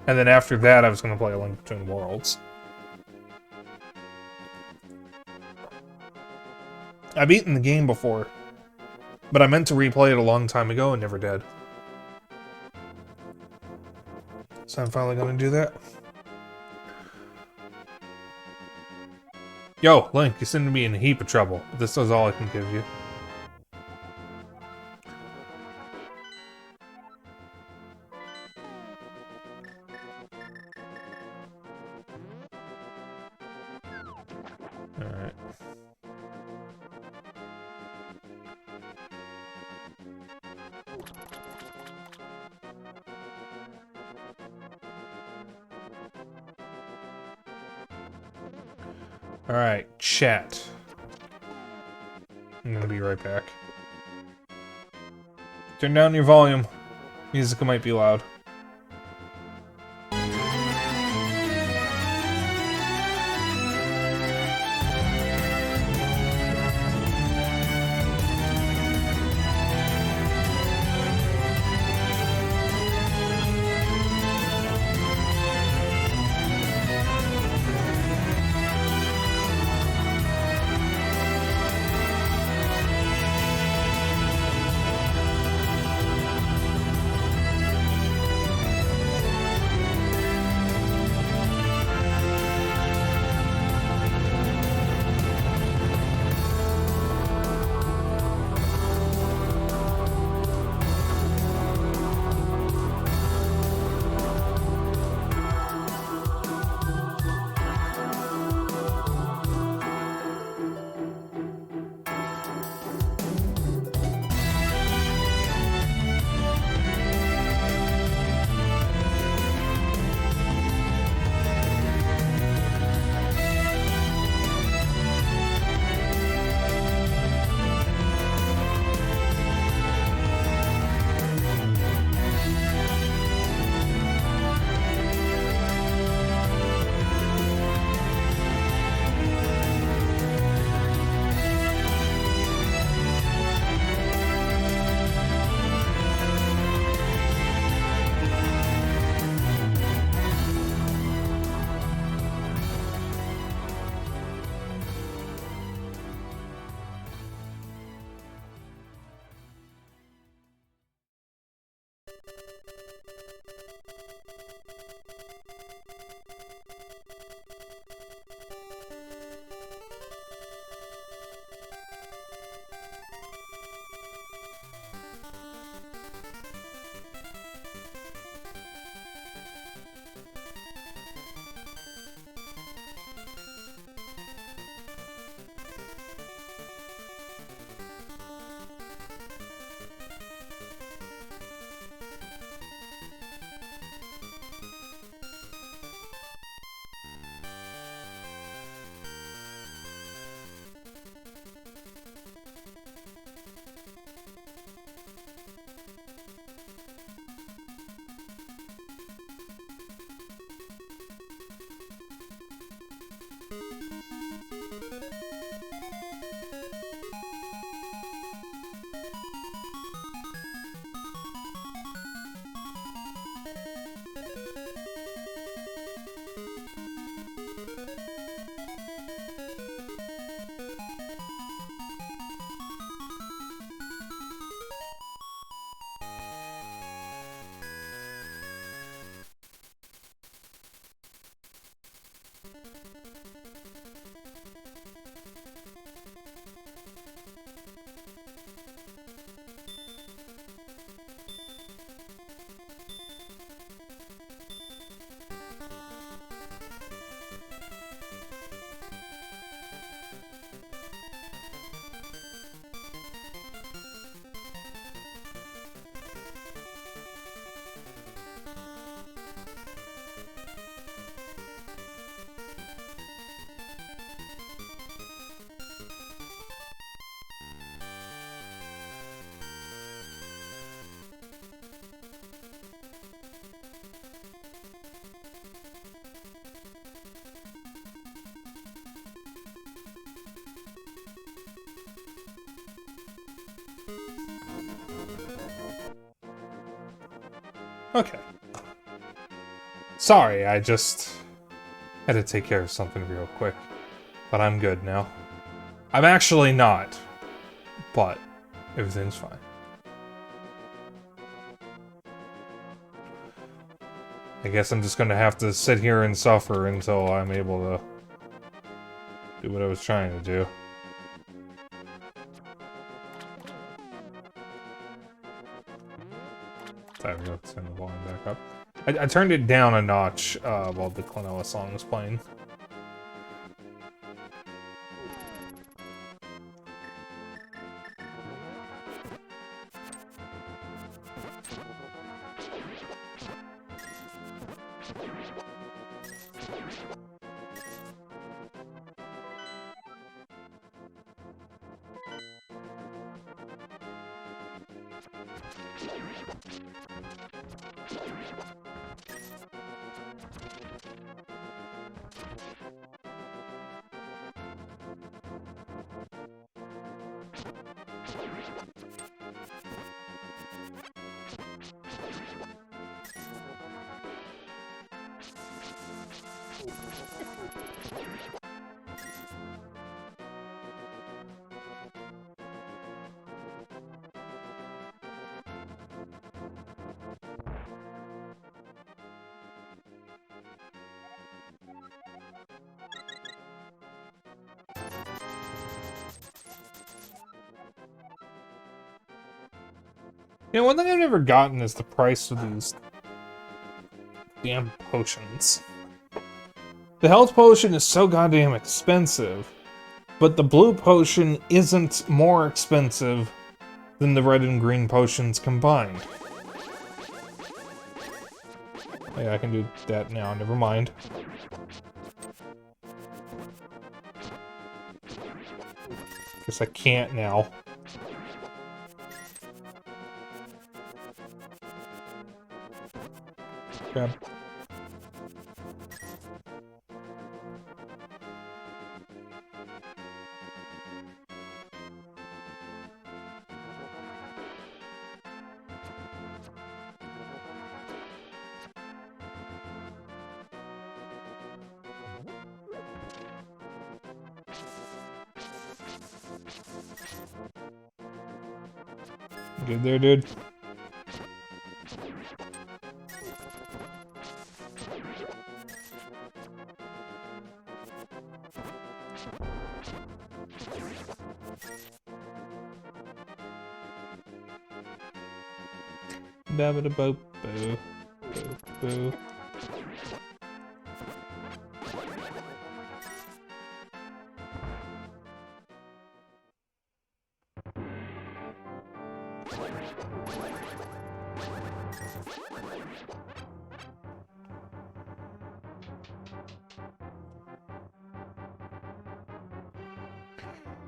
And then after that, I was going to play A Link Between Worlds. I've beaten the game before, but I meant to replay it a long time ago and never did. So I'm finally going to do that. Yo, Link, you seem to be in a heap of trouble, but this is all I can give you. Alright. Alright, chat. I'm gonna be right back. Turn down your volume. Music might be loud. Okay. Sorry, I just had to take care of something real quick. But I'm good now. I'm actually not. But everything's fine. I guess I'm just gonna have to sit here and suffer until I'm able to do what I was trying to do. There we go, turn the volume back up. I turned it down a notch while the Klonoa song was playing. You know, one thing I've never gotten is the price of these damn potions. The health potion is so goddamn expensive, but the blue potion isn't more expensive than the red and green potions combined. Oh yeah, I can do that now, never mind. Guess I can't now. Grab. Good there, dude. Dabba-da-boop, boo, boo, boo.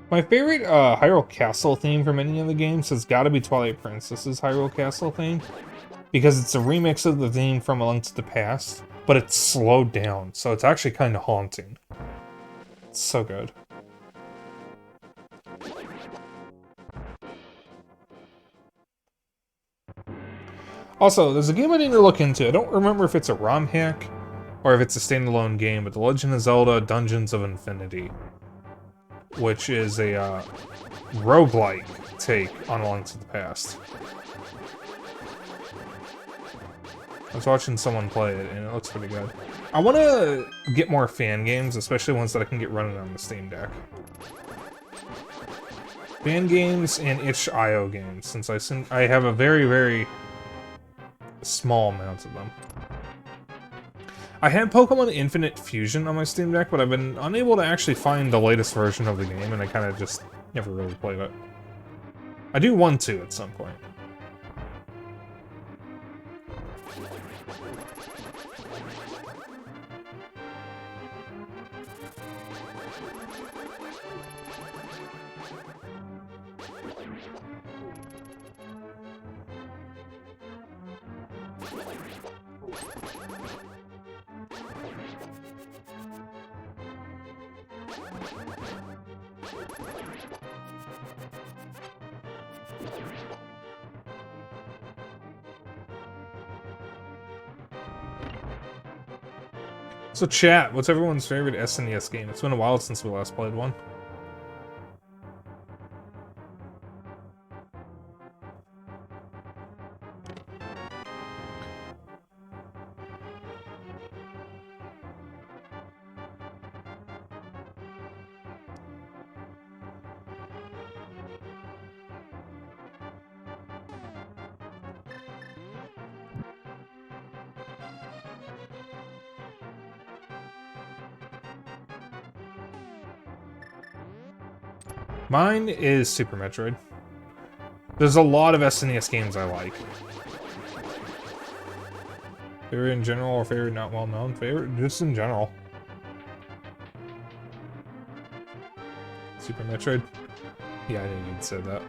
My favorite Hyrule Castle theme from any of the games has got to be Twilight Princess's Hyrule Castle theme, because it's a remix of the theme from A Link to the Past, but it's slowed down, so it's actually kind of haunting. It's so good. Also, there's a game I need to look into. I don't remember if it's a ROM hack or if it's a standalone game, but The Legend of Zelda Dungeons of Infinity, which is a roguelike take on A Link to the Past. I was watching someone play it, and it looks pretty good. I want to get more fan games, especially ones that I can get running on the Steam Deck. Fan games and itch.io games, since I have a very, very small amount of them. I had Pokemon Infinite Fusion on my Steam Deck, but I've been unable to actually find the latest version of the game, and I kind of just never really played it. I do want to at some point. So chat, what's everyone's favorite SNES game? It's been a while since we last played one. Mine is Super Metroid. There's a lot of SNES games I like. Favorite in general or favorite not well known? Favorite just in general. Super Metroid? Yeah, I didn't even say that.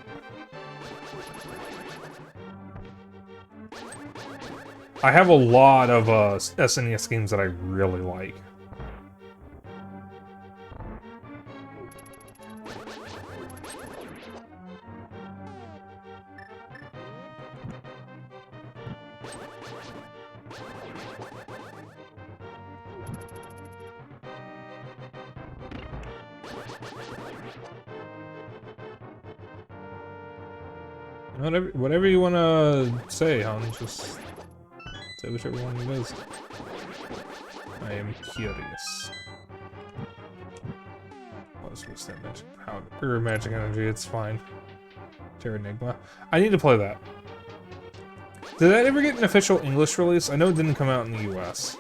I have a lot of SNES games that I really like. Whatever you want to say, hon. Just say whichever one it is. I am curious. What's that magic powder? Or magic energy, it's fine. Terranigma. I need to play that. Did that ever get an official English release? I know it didn't come out in the US.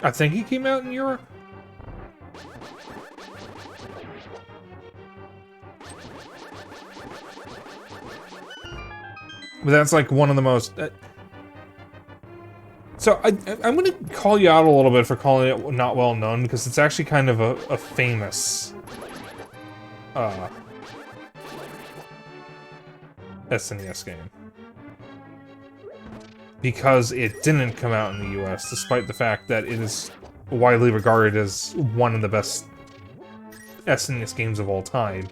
I think it came out in Europe. But that's like one of the most... So I'm going to call you out a little bit for calling it not well known, because it's actually kind of a famous SNES game. Because it didn't come out in the US, despite the fact that it is widely regarded as one of the best SNES games of all time.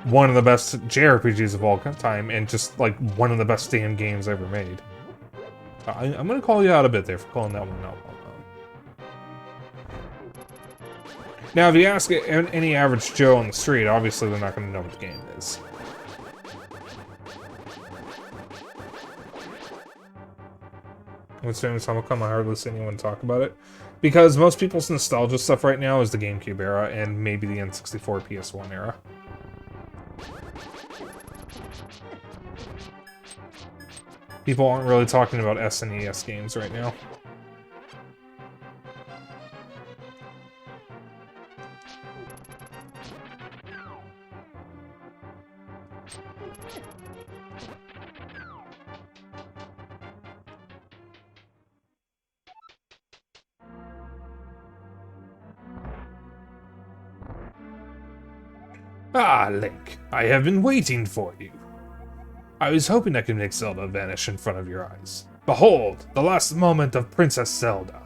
One of the best JRPGs of all time, and just, like, one of the best damn games ever made. I'm gonna call you out a bit there for calling that one not well known. Now, if you ask any average Joe on the street, obviously they're not gonna know what the game is. What's famous Famicom? I hardly see anyone talk about it. Because most people's nostalgia stuff right now is the GameCube era, and maybe the N64 PS1 era. People aren't really talking about SNES games right now. Ah, Link, I have been waiting for you. I was hoping I could make Zelda vanish in front of your eyes. Behold, the last moment of Princess Zelda.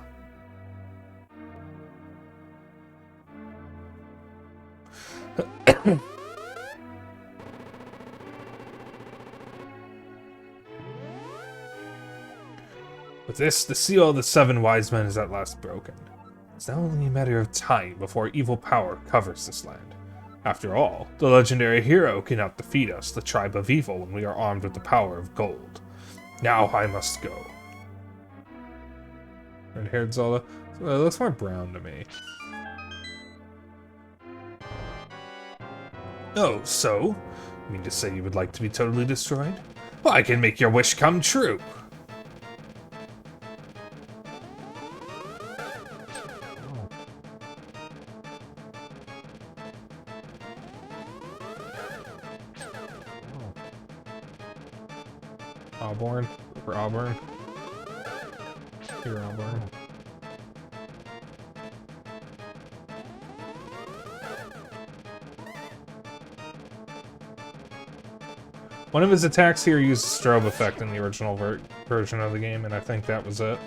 With this, the seal of the 7 wise men is at last broken. It's now only a matter of time before evil power covers this land. After all, the legendary hero cannot defeat us, the tribe of evil, when we are armed with the power of gold. Now I must go. Red-haired Zelda? It looks more brown to me. Oh, so? You mean to say you would like to be totally destroyed? Well, I can make your wish come true! Auburn? For Auburn? Here, Auburn. One of his attacks here used a strobe effect in the original version of the game, and I think that was it.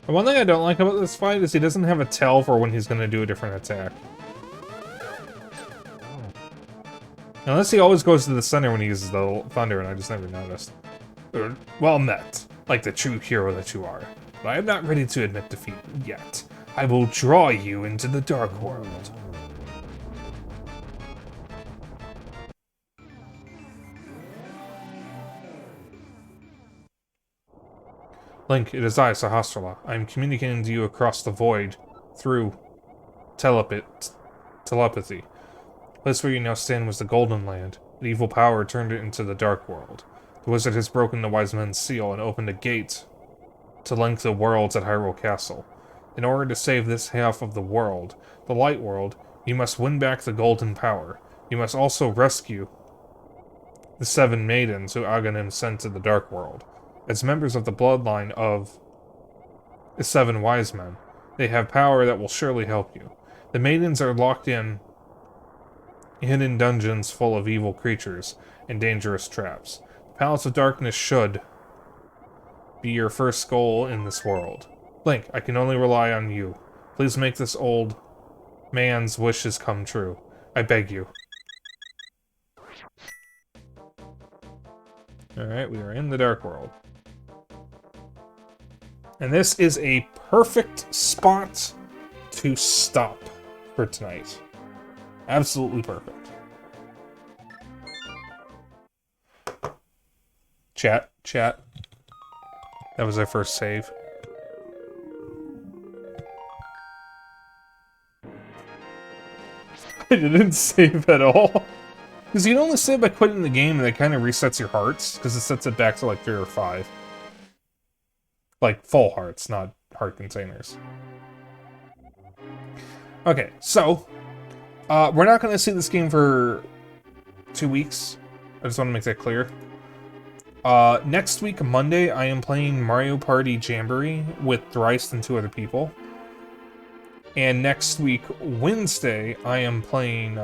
And one thing I don't like about this fight is he doesn't have a tell for when he's going to do a different attack. Unless he always goes to the center when he uses the thunder, and I just never noticed. Well met, like the true hero that you are. But I am not ready to admit defeat yet. I will draw you into the Dark World. Link, it is I, Sahasrara. I am communicating to you across the void through telepathy. The place where you now stand was the Golden Land. An evil power turned it into the Dark World. The wizard has broken the Wise Men's seal and opened a gate to link the worlds at Hyrule Castle. In order to save this half of the world, the Light World, you must win back the Golden Power. You must also rescue the 7 maidens who Aghanim sent to the Dark World. As members of the bloodline of the 7 wise men, they have power that will surely help you. The maidens are locked in hidden dungeons full of evil creatures and dangerous traps. The Palace of Darkness should be your first goal in this world. Link, I can only rely on you. Please make this old man's wishes come true. I beg you. Alright, we are in the Dark World. And this is a perfect spot to stop for tonight. Absolutely perfect. Chat. That was our first save. I didn't save at all. Because you can only save by quitting the game, and it kind of resets your hearts, because it sets it back to like 3 or 5. Like, full hearts, not heart containers. Okay, so, we're not going to see this game for 2 weeks. I just want to make that clear. Next week, Monday, I am playing Mario Party Jamboree with Thrice and 2 other people. And next week, Wednesday, I am playing,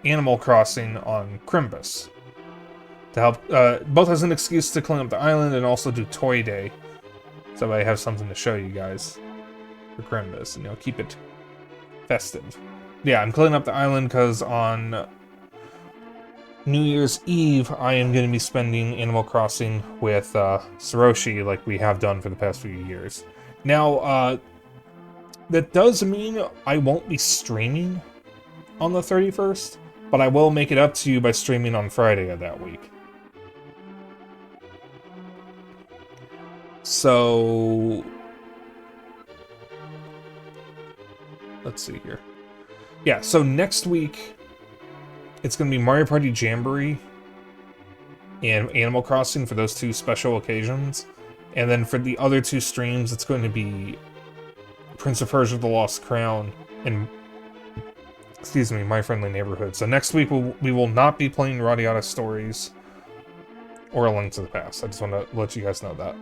Animal Crossing on Crimbus. To help, both as an excuse to clean up the island and also do Toy Day. So I have something to show you guys for Crimbus, and, you know, keep it festive. Yeah, I'm cleaning up the island because on New Year's Eve, I am going to be spending Animal Crossing with Saroshi like we have done for the past few years. Now, that does mean I won't be streaming on the 31st, but I will make it up to you by streaming on Friday of that week. So, let's see here. Yeah, so next week, it's going to be Mario Party Jamboree and Animal Crossing for those 2 special occasions. And then for the other 2 streams, it's going to be Prince of Persia: The Lost Crown and, excuse me, My Friendly Neighborhood. So next week, we will not be playing Radiata Stories or A Link to the Past. I just want to let you guys know that.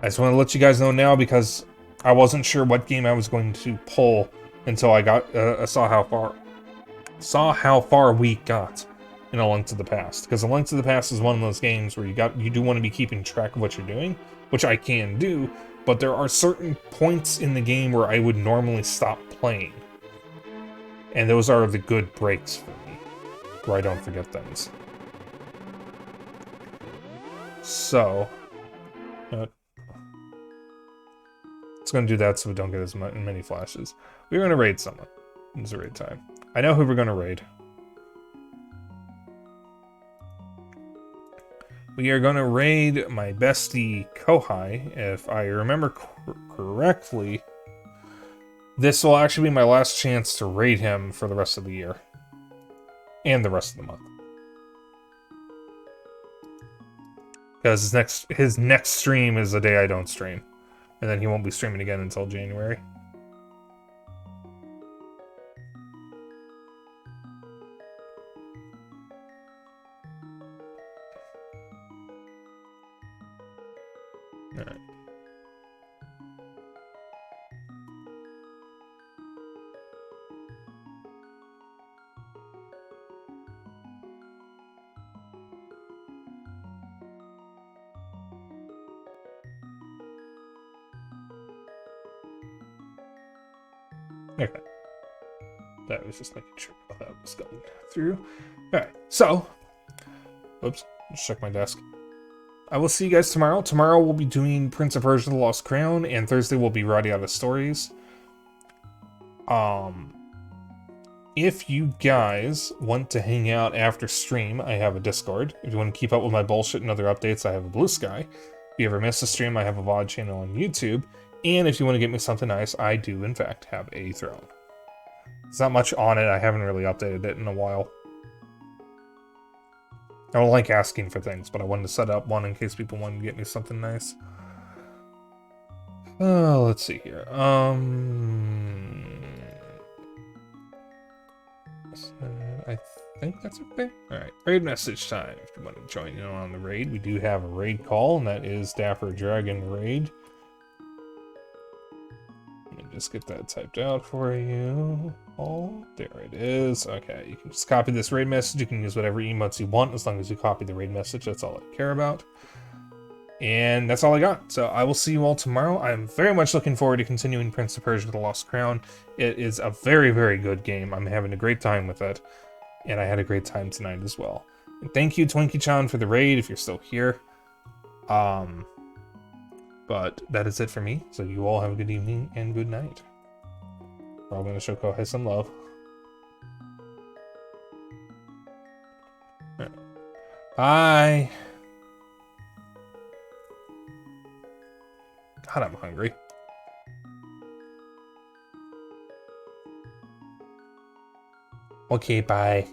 I just want to let you guys know now because I wasn't sure what game I was going to pull until I got saw how far we got in A Link to the Past. Because A Link to the Past is one of those games where you do want to be keeping track of what you're doing, which I can do, but there are certain points in the game where I would normally stop playing. And those are the good breaks for me, where I don't forget things. So, it's going to do that so we don't get as many flashes. We're going to raid someone. It's a raid time. I know who we're going to raid. We are going to raid my bestie Kohai. If I remember correctly, this will actually be my last chance to raid him for the rest of the year. And the rest of the month. Because his next stream is the day I don't stream. And then he won't be streaming again until January. Alright. Okay. That was just making sure that was going through. Alright, so. Oops, just check my desk. I will see you guys tomorrow. Tomorrow we'll be doing Prince of Persia: The Lost Crown, and Thursday we'll be writing out of stories. If you guys want to hang out after stream, I have a Discord. If you want to keep up with my bullshit and other updates, I have a Blue Sky. If you ever miss a stream, I have a VOD channel on YouTube. And if you want to get me something nice, I do, in fact, have a throne. There's not much on it. I haven't really updated it in a while. I don't like asking for things, but I wanted to set up one in case people wanted to get me something nice. Let's see here. I think that's okay. Alright, raid message time. If you want to join in on the raid, we do have a raid call, and that is Dapper Dragon Raid. Let me just get that typed out for you. Oh, there it is. Okay, you can just copy this raid message. You can use whatever emotes you want as long as you copy the raid message. That's all I care about. And that's all I got. So I will see you all tomorrow. I'm very much looking forward to continuing Prince of Persia: The Lost Crown. It is a very, very good game. I'm having a great time with it. And I had a great time tonight as well. And thank you, Twinkie-chan, for the raid, if you're still here. But that is it for me. So you all have a good evening and good night. We're all going to show Kohei some love. Right. Bye. God, I'm hungry. Okay, bye.